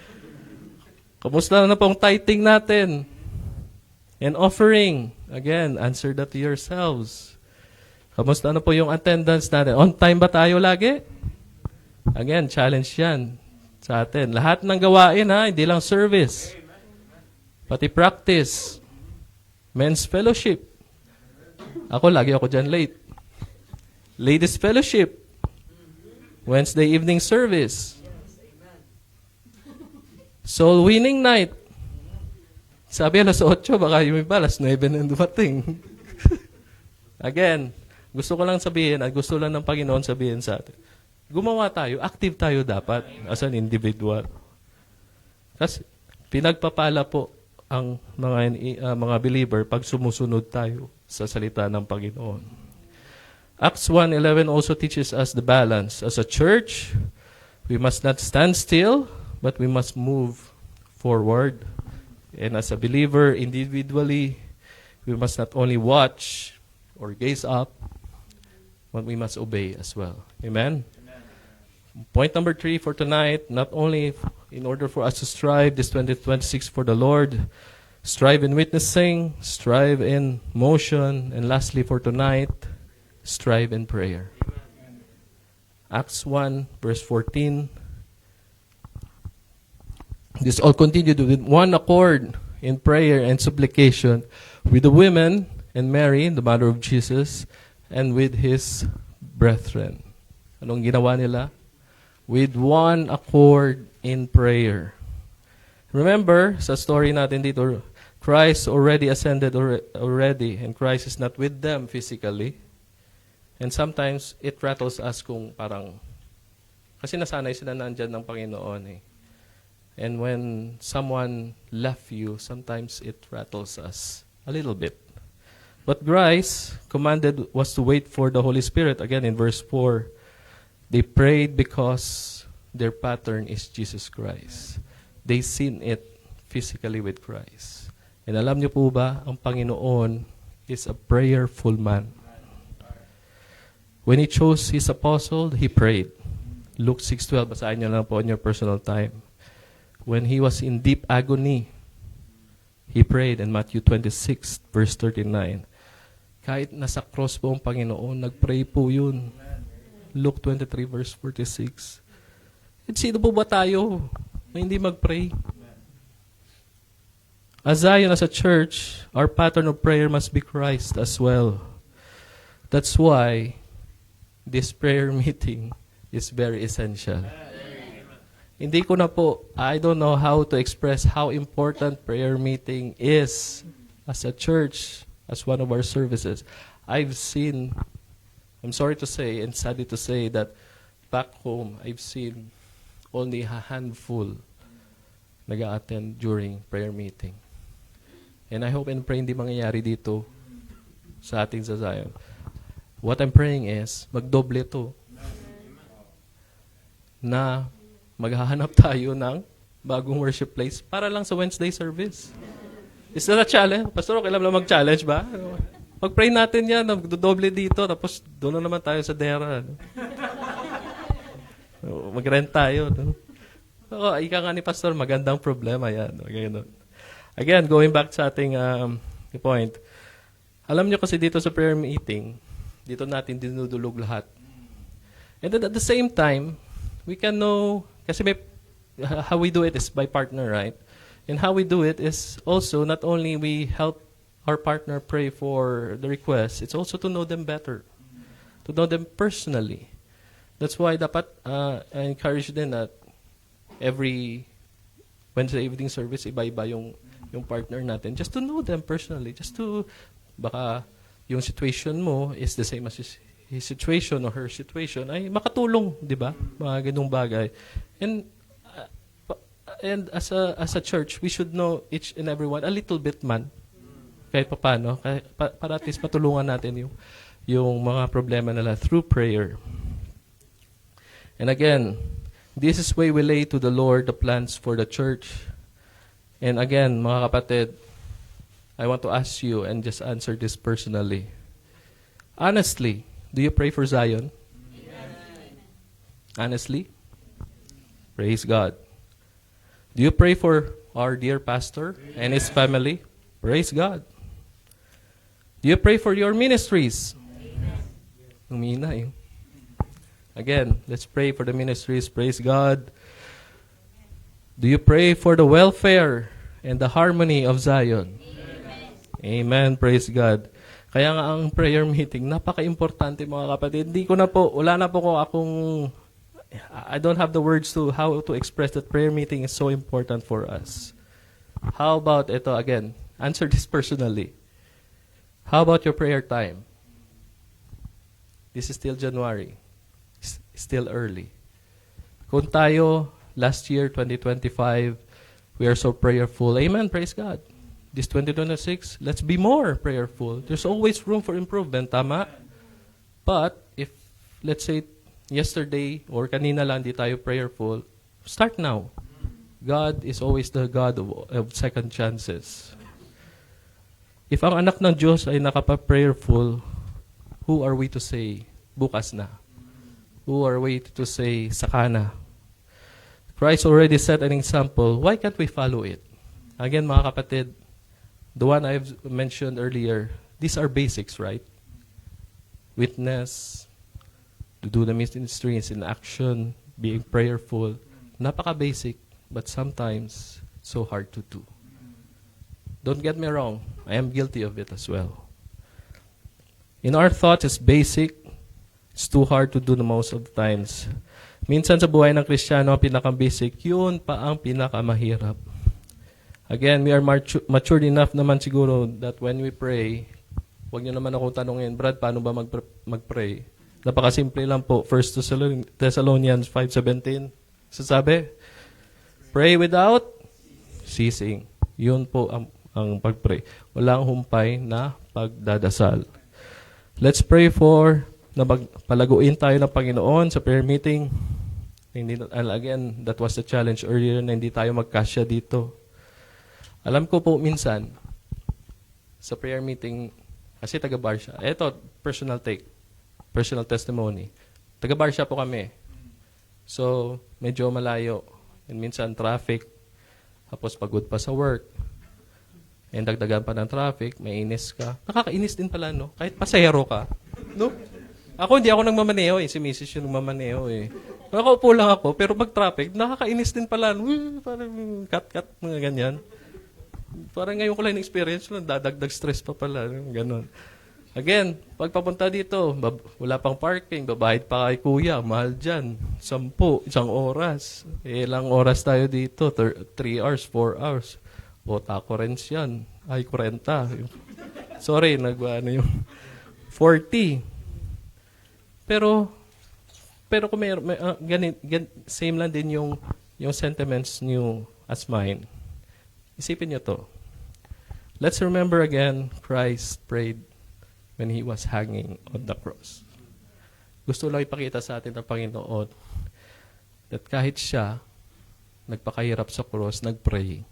Kumusta na pong tithing natin? And offering. Again, answer that to yourselves. Kamusta na po yung attendance natin? On time ba tayo lagi? Again, challenge yan sa atin. Lahat ng gawain, ha? Hindi lang service. Pati practice. Men's fellowship. Lagi ako dyan late. Ladies fellowship. Wednesday evening service. Soul winning night. Sabi alas 8, baka yung iba alas 9 na dumating. Again, gusto ko lang sabihin at gusto lang ng Panginoon sabihin sa atin. Gumawa tayo, active tayo dapat as an individual. Kasi pinagpapala po ang mga believer pag sumusunod tayo sa salita ng Panginoon. Acts 1:11 also teaches us the balance. As a church, we must not stand still, but we must move forward. And as a believer, individually, we must not only watch or gaze up, but we must obey as well. Amen? Point number 3 for tonight, not only in order for us to strive this 2026 for the Lord, strive in witnessing, strive in motion, and lastly for tonight, strive in prayer. Acts 1, verse 14. This all continued with one accord in prayer and supplication with the women and Mary, the mother of Jesus, and with his brethren. Anong ginawa nila? With one accord in prayer. Remember, sa story natin dito, Christ already ascended already, and Christ is not with them physically. And sometimes, it rattles us kung parang, Kasi nasanay sila na andyan ng Panginoon eh. And when someone left you, sometimes it rattles us a little bit. But Christ commanded was to wait for the Holy Spirit. Again, in verse 4, they prayed because their pattern is Jesus Christ. They seen it physically with Christ. And alam niyo po ba, ang Panginoon is a prayerful man. When He chose His apostle, He prayed. Luke 6:12, basahin niyo lang po in your personal time. When He was in deep agony, He prayed. In Matthew 26, verse 39. Kahit nasa cross po ang Panginoon, nagpray po yun. Luke 23, verse 46. At sino po ba tayo na hindi magpray? As Zion, as a church, our pattern of prayer must be Christ as well. That's why this prayer meeting is very essential. Hindi ko na po, I don't know how to express how important prayer meeting is as a church, as one of our services. I've seen, I'm sorry to say and sadly to say that back home, I've seen only a handful nag-a-attend during prayer meeting. And I hope and pray hindi mangyayari dito sa ating sa Zion. What I'm praying is, magdoble to. Na maghahanap tayo ng bagong worship place para lang sa Wednesday service. Is that a challenge? Pastor, kailan lang mag-challenge ba? Mag-pray natin yan, magdodoble dito, tapos doon na naman tayo sa Dera. Mag-rent tayo. Ika nga ni Pastor, magandang problema yan. Again, going back sa ating point, alam nyo kasi dito sa prayer meeting, dito natin dinudulog lahat. And then at the same time, we can know, kasi how we do it is by partner, right? And how we do it is also not only we help our partner pray for the request, it's also to know them better, to know them personally. That's why dapat I encourage din that every Wednesday evening service, iba-iba yung partner natin, just to know them personally, just to, baka yung situation mo is the same as his situation or her situation, ay makatulong, di ba? Mga ganung bagay. And as a church, we should know each and everyone a little bit man, kahit paano, para at least matulungan natin yung mga problema nila through prayer. And again, this is why we lay to the Lord the plans for the church. And again, mga kapatid, I want to ask you and just answer this personally. Honestly, do you pray for Zion? Yes. Honestly? Praise God. Do you pray for our dear pastor and his family? Praise God. Do you pray for your ministries? Umina eh. Again, let's pray for the ministries. Praise God. Do you pray for the welfare and the harmony of Zion? Amen. Praise God. Kaya nga ang prayer meeting, napaka-importante mga kapatid. Wala na po akong, I don't have the words to how to express that prayer meeting is so important for us. How about ito again? Answer this personally. How about your prayer time? This is still January. Still early. Kung tayo, last year, 2025, we are so prayerful. Amen. Praise God. This 2026, let's be more prayerful. There's always room for improvement, tama? But if, let's say, yesterday or kanina lang di tayo prayerful, start now. God is always the God of second chances. If ang anak ng Diyos ay nakapa-prayerful, who are we to say, bukas na? Who are we to say, saka na? Christ already set an example. Why can't we follow it? Again, mga kapatid, the one I've mentioned earlier, these are basics, right? Witness, to do the ministries in action, being prayerful. Napaka-basic, but sometimes so hard to do. Don't get me wrong, I am guilty of it as well. In our thoughts, it's basic. It's too hard to do the most of the times. Minsan sa buhay ng Kristiyano, ang pinaka-basic, yun pa ang pinaka-mahirap. Again, we are matured enough naman siguro that when we pray, huwag nyo naman akong tanungin, Brad, paano ba mag-pray? Napakasimple lang po. 1 Thessalonians 5:17. Sasabi, pray without ceasing. Yun po ang pag-pray. Walang humpay na pagdadasal. Let's pray for na palaguin tayo ng Panginoon sa prayer meeting. Again, that was the challenge earlier na hindi tayo magkasya dito. Alam ko po minsan, sa prayer meeting, kasi taga-bar siya. Ito, personal testimony. Taga-bar siya po kami. So, medyo malayo. And minsan, traffic. Tapos, pagod pa sa work. And dagdagan pa ng traffic, may inis ka. Nakakainis din pala, no? Kahit pasahero ka. No? Hindi ako nagmamaneho eh. Si Mrs. yung nagmamaneho eh. Nakaupo lang ako, pero pag traffic, nakakainis din pala. Parang cut, mga ganyan. Parang ngayon ko lang experience, dadagdag stress pa pala. Ganon. Again, pagpapunta dito, wala pang parking, babayad pa kay kuya, mahal dyan. 10, 1 oras. Ilang oras tayo dito? 3 hours, 4 hours. O, tako rin yan. Ay, 40. Sorry, yung 40. Pero kung same lang din yung sentiments niyo as mine. Isipin niyo to. Let's remember again, Christ prayed when He was hanging on the cross. Gusto lang ipakita sa atin ng Panginoon that kahit siya nagpakahirap sa cross, nagpray,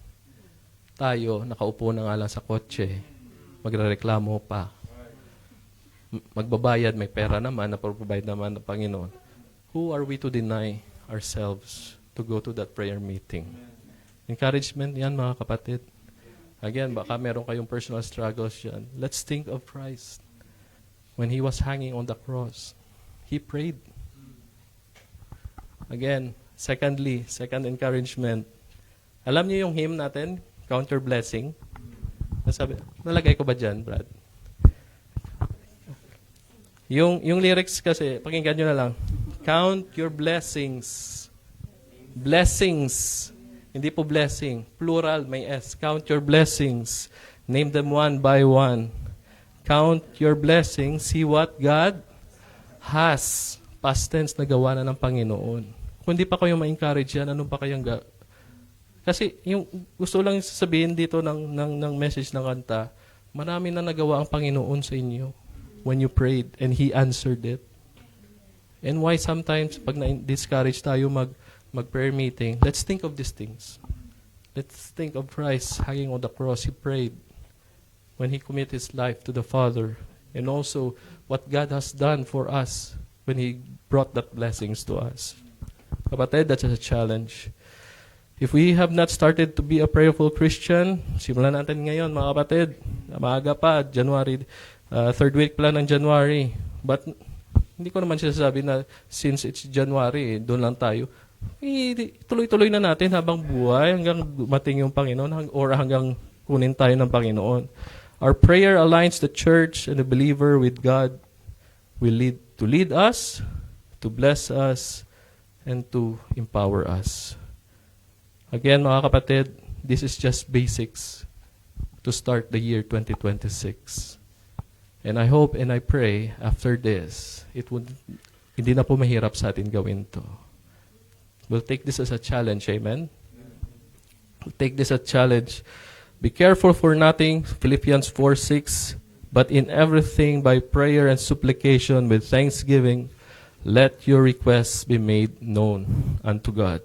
tayo, nakaupo na nga lang sa kotse, magrereklamo pa. Magbabayad, may pera naman, na-provide naman ng Panginoon. Who are we to deny ourselves to go to that prayer meeting? Encouragement yan, mga kapatid. Again, baka meron kayong personal struggles yan. Let's think of Christ. When He was hanging on the cross, He prayed. Again, second encouragement. Alam niyo yung hymn natin? Count your blessing. Nalagay ko ba dyan, Brad? Yung lyrics kasi, pakinggan nyo na lang. Count your blessings. Blessings. Hindi po blessing. Plural, may S. Count your blessings. Name them one by one. Count your blessings. See what God has. Past tense na gawa na ng Panginoon. Kung di pa kayo ma-encourage yan, ano pa kayang Kasi yung gusto lang sasabihin dito ng message ng kanta, marami na nagawa ang Panginoon sa inyo when you prayed and He answered it. And why sometimes pag na-discourage tayo mag-prayer meeting, let's think of these things. Let's think of Christ hanging on the cross. He prayed when He committed His life to the Father. And also what God has done for us when He brought that blessings to us. Kapatid, that's a challenge. If we have not started to be a prayerful Christian, simulan natin ngayon, mga kapatid. Maaga pa, January, third week pa lang ng January. But hindi ko naman sinasabi na since it's January, doon lang tayo. Tuloy-tuloy na natin habang buhay hanggang dumating yung Panginoon or hanggang kunin tayo ng Panginoon. Our prayer aligns the church and the believer with God. Will lead us, to bless us, and to empower us. Again, mga kapatid, this is just basics to start the year 2026. And I hope and I pray after this, hindi na po mahirap sa atin gawin to. We'll take this as a challenge, amen? We'll take this as a challenge. Be careful for nothing, Philippians 4:6, but in everything by prayer and supplication with thanksgiving, let your requests be made known unto God.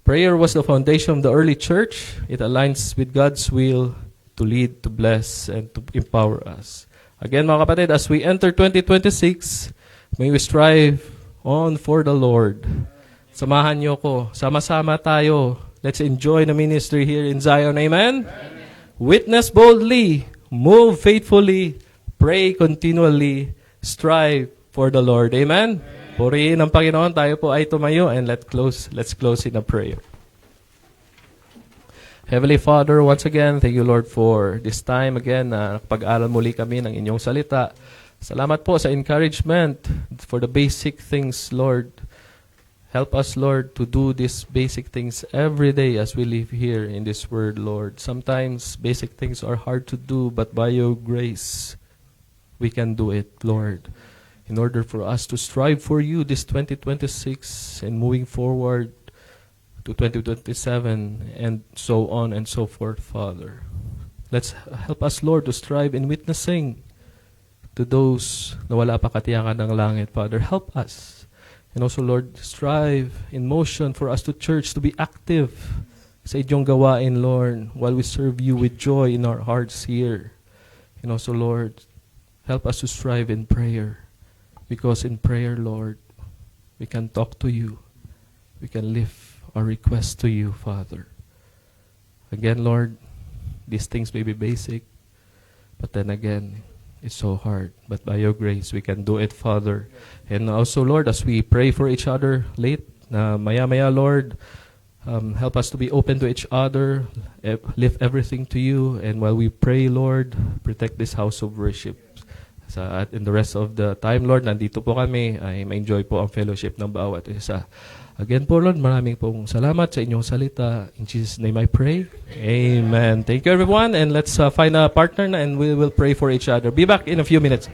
Prayer was the foundation of the early church. It aligns with God's will to lead, to bless, and to empower us. Again, mga kapatid, as we enter 2026, may we strive on for the Lord. Samahan niyo ko. Sama-sama tayo. Let's enjoy the ministry here in Zion. Amen? Witness boldly. Move faithfully. Pray continually. Strive for the Lord. Amen? Purihin ang Panginoon. Tayo po ay tumayo and let's close in a prayer. Heavenly Father, once again, thank you, Lord, for this time again na nakapag-aral muli kami ng inyong salita. Salamat po sa encouragement for the basic things, Lord. Help us, Lord, to do these basic things every day as we live here in this word, Lord. Sometimes basic things are hard to do, but by your grace, we can do it, Lord. in order for us to strive for you this 2026 and moving forward to 2027 and so on and so forth, Father. Let's help us, Lord, to strive in witnessing to those na wala pa katiyakan ng langit, Father. Help us. And also, Lord, strive in motion for us to church to be active sa inyong gawain, Lord, while we serve you with joy in our hearts here. And also, Lord, help us to strive in prayer. Because in prayer, Lord, we can talk to you. We can lift our requests to you, Father. Again, Lord, these things may be basic, but then again, it's so hard. But by your grace, we can do it, Father. And also, Lord, as we pray for each other late, maya-maya, Lord, help us to be open to each other, lift everything to you, and while we pray, Lord, protect this house of worship. At in the rest of the time, Lord, nandito po kami, ay ma-enjoy po ang fellowship ng bawat isa. Again po, Lord, maraming pong salamat sa inyong salita. In Jesus' name I pray. Amen. Thank you, everyone, and let's find a partner na and we will pray for each other. Be back in a few minutes.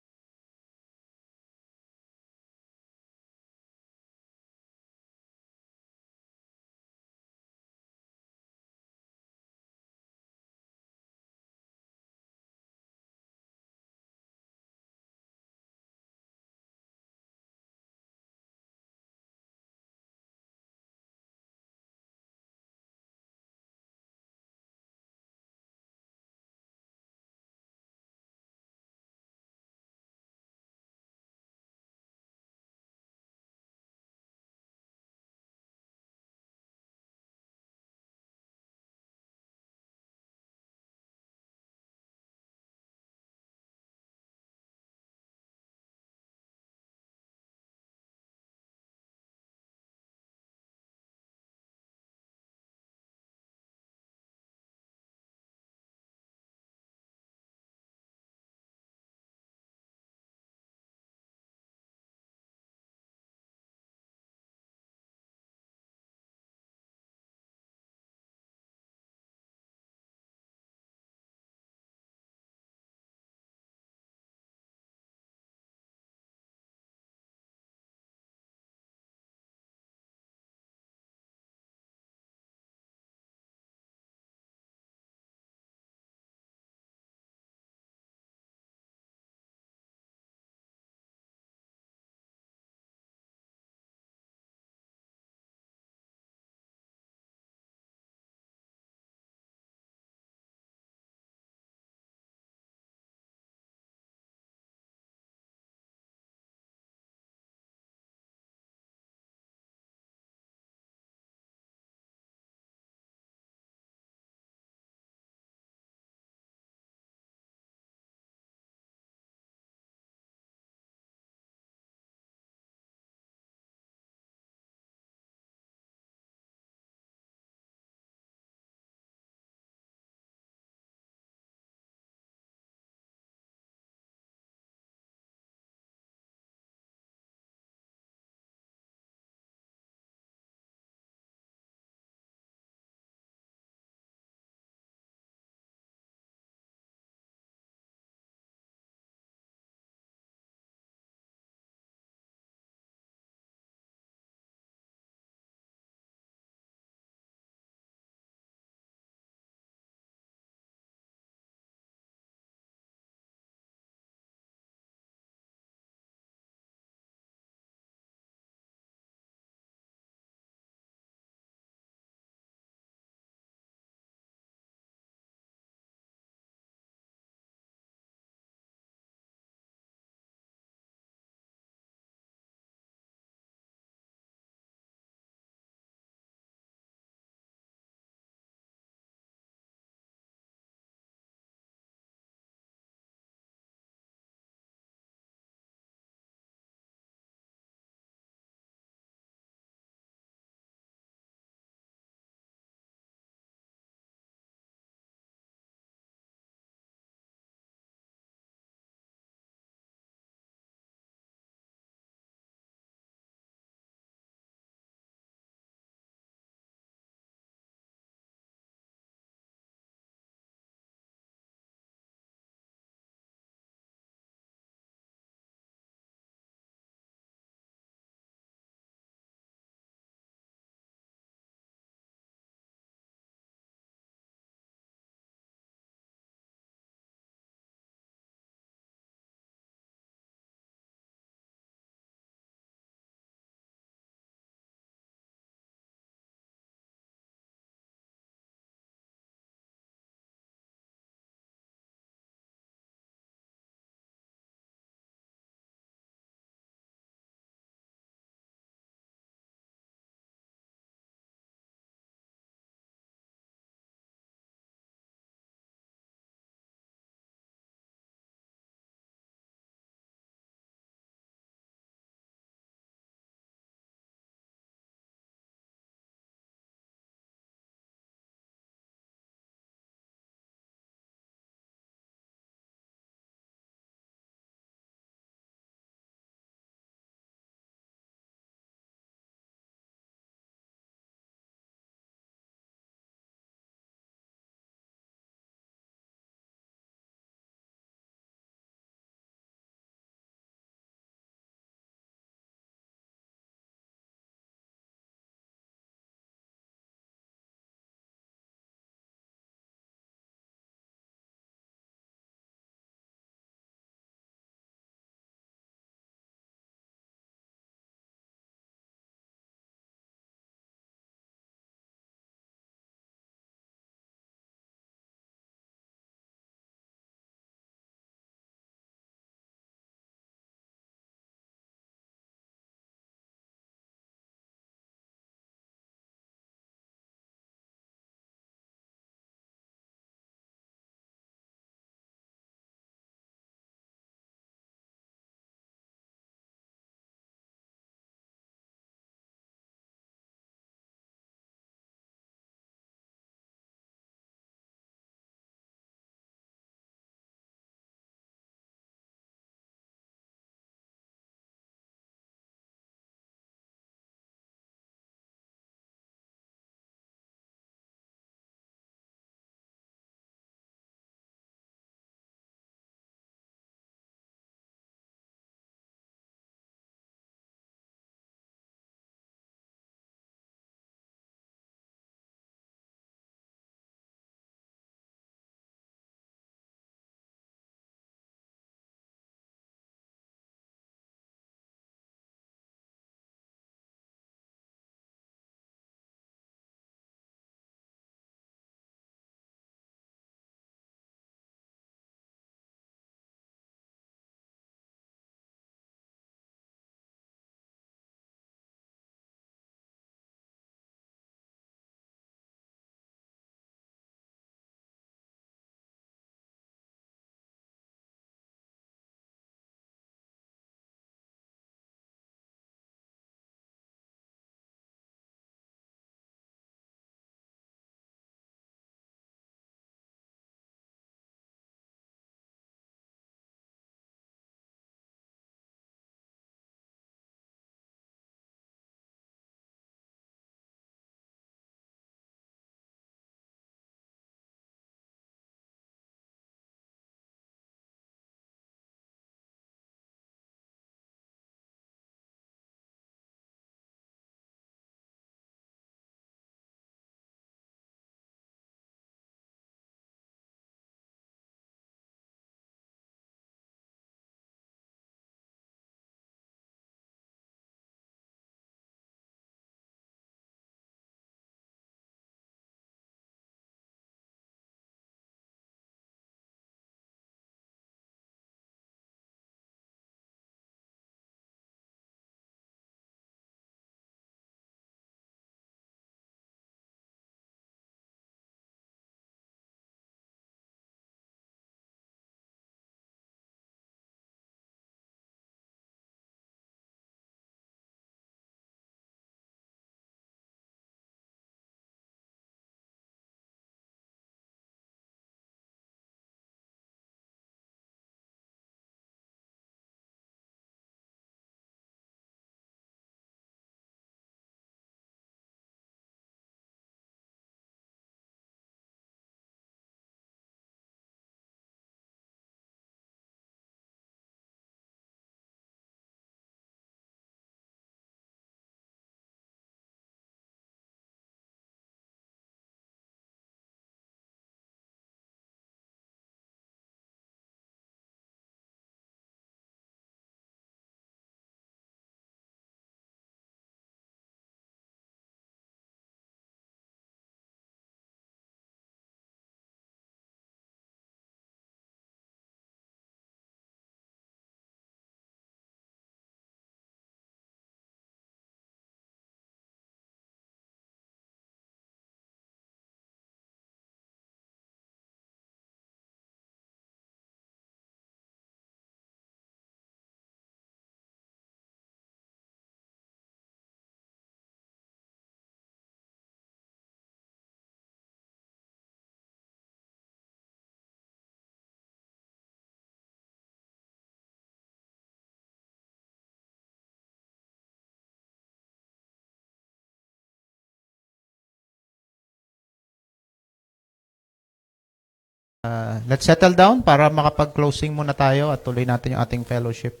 let's settle down para makapag-closing muna tayo at tuloy natin yung ating fellowship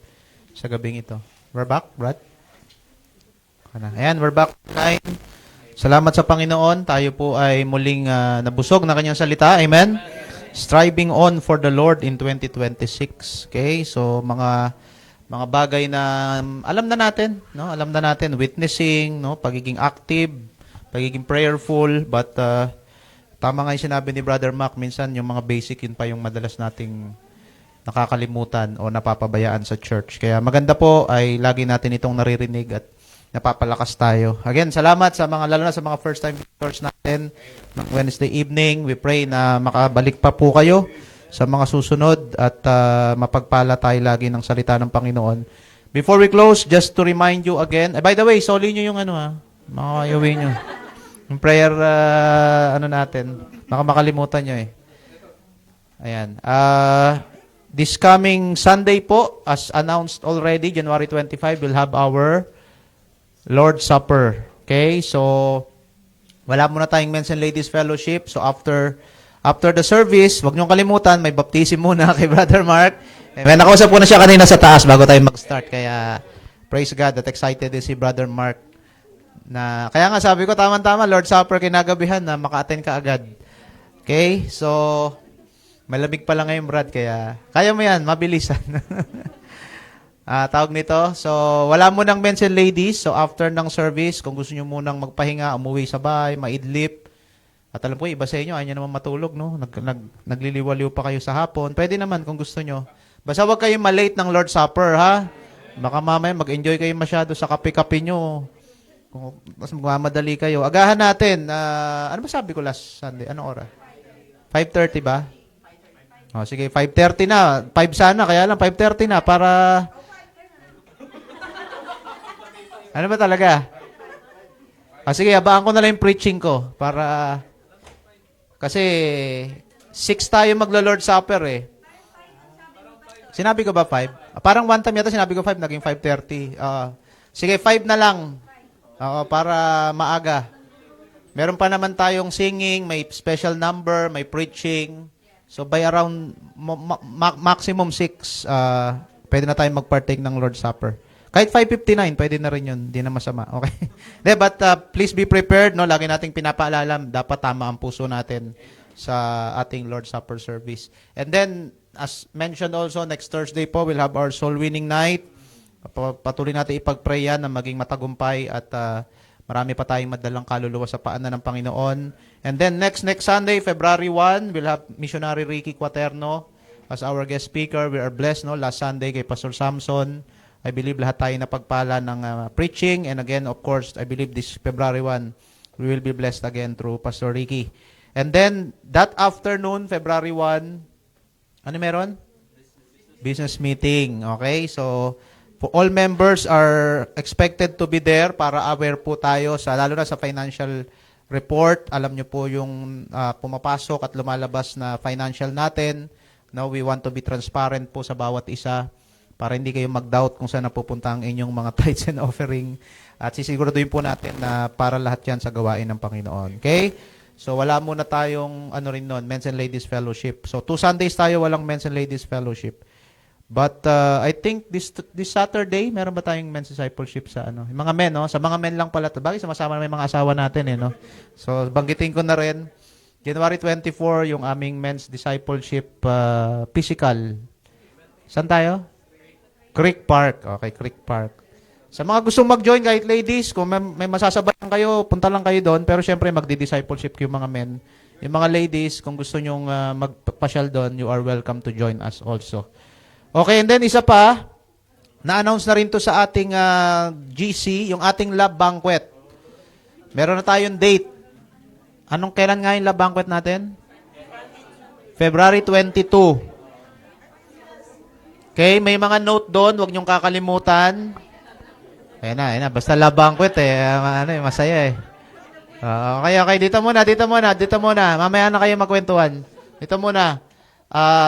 sa gabing ito. We're back, Brad? Ayan, we're back. Salamat sa Panginoon. Tayo po ay muling nabusog na kanyang salita. Amen? Striving on for the Lord in 2026. Okay? So, mga bagay na alam na natin, no? Alam na natin, witnessing, no? Pagiging active, pagiging prayerful, but tama nga yung sinabi ni Brother Mac, minsan yung mga basic, yun pa yung madalas nating nakakalimutan o napapabayaan sa church. Kaya maganda po ay lagi natin itong naririnig at napapalakas tayo. Again, salamat sa mga, lalo na sa mga first time visitors natin ng Wednesday evening. We pray na makabalik pa po kayo sa mga susunod at mapagpala tayo lagi ng salita ng Panginoon. Before we close, just to remind you again, by the way, soli nyo yung makakayawin nyo. Yung prayer, natin, baka makalimutan nyo Ayan. This coming Sunday po, as announced already, January 25, we'll have our Lord's Supper. Okay? So, wala muna tayong Men's and Ladies Fellowship. So, after the service, wag niyong kalimutan, may baptism muna kay Brother Mark. May nakausap ko na siya kanina sa taas bago tayo mag-start. Kaya, praise God that excited din si Brother Mark. Kaya nga sabi ko, tama-tama, Lord's Supper kinagabihan na maka-attend ka agad. Okay? So, malamig pa lang ngayon, Brad. Kaya, kaya mo yan, mabilisan. Tawag nito. So, wala mo ng Men's and Ladies. So, after ng service, kung gusto nyo munang magpahinga, umuwi sa bahay, maidlip. At alam ko, iba sa inyo, ayaw nyo naman matulog, no? Nagliliwaliw pa kayo sa hapon. Pwede naman kung gusto nyo. Basta huwag kayo malate ng Lord's Supper, ha? Baka mamaya mag-enjoy kayo masyado sa kape-kape nyo. Kung mas magmamadali kayo. Agahan natin. Ano ba sabi ko last Sunday? Anong oras? 5:30 ba? O, sige, 5:30 na. 5 sana, kaya lang 5:30 na para... Ano ba talaga? Sige, abaan ko na lang yung preaching ko para... Kasi 6 tayo maglo-Lord Supper Sinabi ko ba 5? Parang one time yata sinabi ko 5, naging 5:30. Sige, 5 na lang. Para maaga. Meron pa naman tayong singing, may special number, may preaching. So by around maximum 6, pwede na tayong mag-partake ng Lord's Supper. Kahit 5:59, pwede na rin yun. Hindi na masama. Okay? But please be prepared. No? Lagi nating pinapaalala, dapat tama ang puso natin sa ating Lord's Supper service. And then, as mentioned also, next Thursday po, we'll have our soul winning night. Patuloy natin ipag-pray yan na maging matagumpay at marami pa tayong madalang kaluluwa sa paanan ng Panginoon. And then next Sunday, February 1, we'll have Missionary Ricky Quaterno as our guest speaker. We are blessed, no? Last Sunday kay Pastor Samson. I believe lahat tayo napagpala ng preaching. And again, of course, I believe this February 1, we will be blessed again through Pastor Ricky. And then, that afternoon, February 1, ano meron? Business meeting. Okay? So, all members are expected to be there para aware po tayo lalo na sa financial report. Alam nyo po yung pumapasok at lumalabas na financial natin. Now, we want to be transparent po sa bawat isa para hindi kayo mag-doubt kung saan napupunta ang inyong mga tithes and offering. At sisiguraduhin po natin na para lahat yan sa gawain ng Panginoon. Okay? So, wala muna tayong Men's and Ladies Fellowship. So, 2 Sundays tayo walang Men's and Ladies Fellowship. But I think this Saturday, meron ba tayong men's discipleship sa Yung mga men, no? Sa mga men lang pala. Bagay, sumasama na may mga asawa natin, no? So, banggitin ko na rin. January 24, yung aming men's discipleship physical. Saan tayo? Creek Park. Okay, Creek Park. Sa mga gustong mag-join, kahit ladies, kung may masasabayan kayo, punta lang kayo doon. Pero syempre, magdi-discipleship yung mga men. Yung mga ladies, kung gusto nyong magpasyal doon, you are welcome to join us also. Okay, and then isa pa, na-announce na rin to sa ating GC, yung ating love banquet. Meron na tayong date. Kailan nga yung love banquet natin? February 22. Okay, may mga note doon, huwag niyong kakalimutan. Ayan na, basta love banquet masaya Okay, dito muna. Mamaya na kayo magkwentuhan. Dito muna.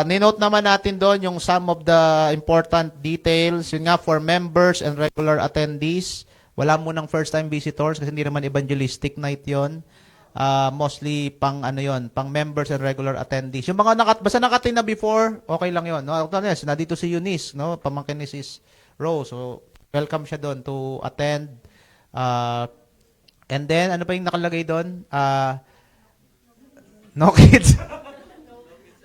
Ninote naman natin doon yung some of the important details. Yun nga, for members and regular attendees. Wala mo ng first-time visitors kasi hindi naman evangelistic night yon. Mostly pang ano yon, pang members and regular attendees. Yung mga basta nakatin na before, okay lang yon. No, yes, nandito si Eunice, no, pamangkin ni Sis Rose. So welcome siya doon to attend. And then ano pa yung nakalagay doon? No kids.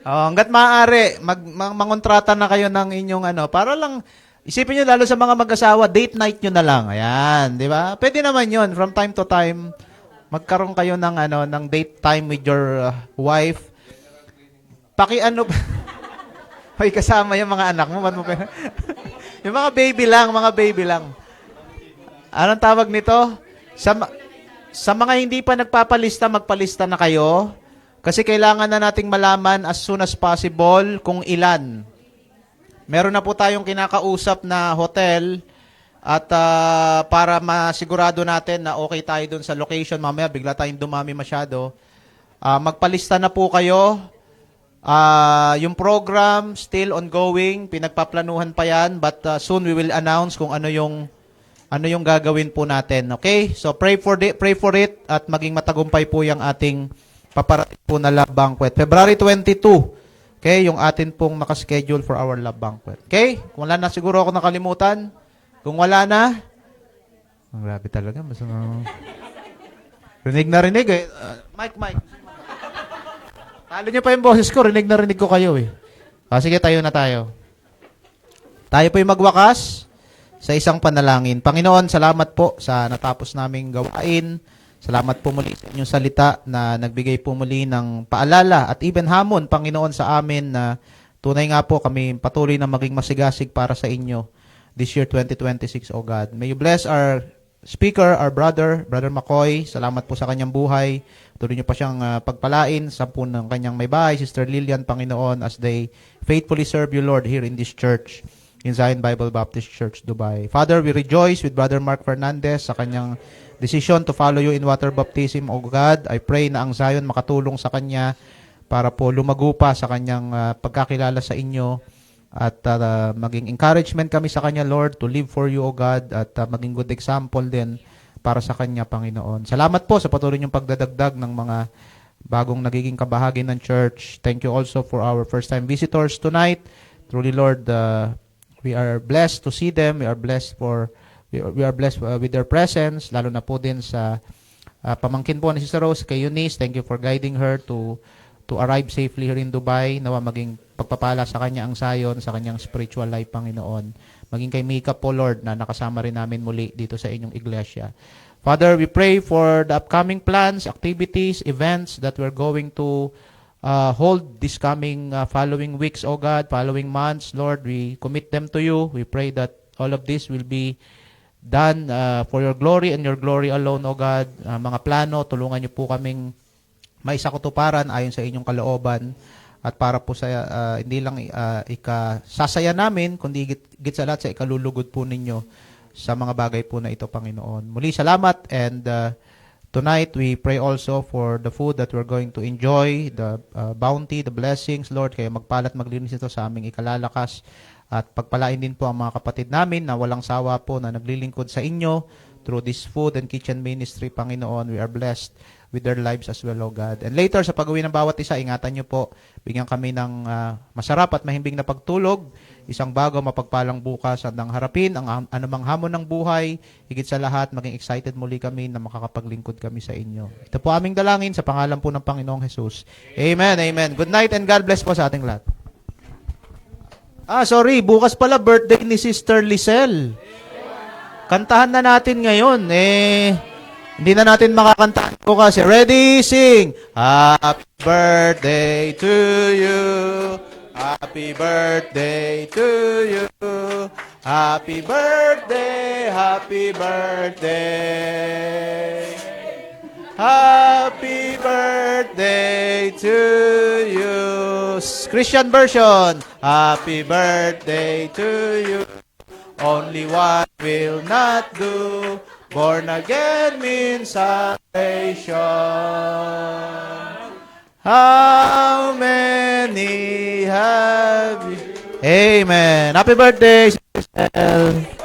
Hangga't maaari, mangontrata na kayo ng inyong ano, para lang isipin niyo lalo sa mga mag-asawa, date night niyo na lang. Ayan, di ba? Pwede naman 'yon from time to time. Magkaroon kayo ng ano ng date time with your wife. Paki-ano Hoy, kasama yung mga anak mo, yung mga baby lang. Anong tawag nito? Sa mga hindi pa nagpapalista, magpalista na kayo. Kasi kailangan na nating malaman as soon as possible kung ilan. Meron na po tayong kinakausap na hotel. At para masigurado natin na okay tayo dun sa location, mamaya bigla tayong dumami masyado, magpalista na po kayo. Yung program still ongoing, pinagpaplanuhan pa yan, but soon we will announce kung ano yung gagawin po natin. Okay? So pray for it at maging matagumpay po yung ating paparating po na love banquet. February 22, okay, yung atin pong nakaschedule for our love banquet. Okay? Kung wala na siguro ako nakalimutan. Kung wala na, ang grabe talaga. Rinig na rinig eh. Mike. Talo niyo pa yung boses ko, rinig na rinig ko kayo eh. Sige, tayo na tayo. Tayo po yung magwakas sa isang panalangin. Panginoon, salamat po sa natapos naming gawain. Salamat po muli sa inyong salita na nagbigay po muli ng paalala at even hamon, Panginoon, sa amin na tunay nga po kami patuloy na maging masigasig para sa inyo this year 2026, oh God. May you bless our speaker, our Brother McCoy. Salamat po sa kanyang buhay. Tuloy niyo pa siyang pagpalain sa po ng kanyang may bahay, Sister Lillian, Panginoon, as they faithfully serve you, Lord, here in this church, in Zion Bible Baptist Church, Dubai. Father, we rejoice with Brother Mark Fernandez sa kanyang decision to follow you in water baptism, oh God. I pray na ang Zion makatulong sa kanya para po lumago pa sa kanyang pagkakilala sa inyo. At maging encouragement kami sa kanya, Lord, to live for you, O God, at maging good example din para sa kanya, Panginoon. Salamat po sa patuloy niyong pagdadagdag ng mga bagong nagiging kabahagi ng church. Thank you also for our first-time visitors tonight. Truly, Lord, we are blessed to see them. We are blessed with their presence, lalo na po din sa pamangkin po ni Sister Rose, kay Eunice. Thank you for guiding her to arrive safely here in Dubai. Nawa maging pagpapala sa kanya ang sayon, sa kanyang spiritual life, Panginoon. Maging kay Mika po, Lord, na nakasama rin namin muli dito sa inyong iglesia. Father, we pray for the upcoming plans, activities, events that we're going to hold this coming following weeks, O God, following months. Lord, we commit them to you. We pray that all of this will be done for your glory and your glory alone, O God. Mga plano, tulungan niyo po kaming may sakutuparan ayon sa inyong kalooban. At para po sa hindi lang ikasasaya namin, kundi higit sa lahat sa ikalulugod po ninyo sa mga bagay po na ito, Panginoon. Muli, salamat. And tonight, we pray also for the food that we're going to enjoy, the bounty, the blessings, Lord. Kaya magpalat, maglinis ito sa aming ikalalakas. At pagpalain din po ang mga kapatid namin na walang sawa po na naglilingkod sa inyo through this food and kitchen ministry, Panginoon. We are blessed with their lives as well, O God. And later, sa pag-uwi ng bawat isa, ingatan nyo po, bigyan kami ng masarap at mahimbing na pagtulog, isang bago, mapagpalang bukas at nang harapin ang anumang hamon ng buhay. Higit sa lahat, maging excited muli kami na makakapaglingkod kami sa inyo. Ito po aming dalangin sa pangalan po ng Panginoong Jesus. Amen, amen. Good night and God bless po sa ating lahat. Sorry, bukas pala birthday ni Sister Lisel. Kantahan na natin ngayon. Hindi na natin makakantahan po kasi. Ready, sing! Happy birthday to you. Happy birthday to you. Happy birthday, happy birthday. Happy birthday to you. Christian version. Happy birthday to you. Only one will not do. Born again means salvation. How many have you? Amen. Happy birthday, Sister.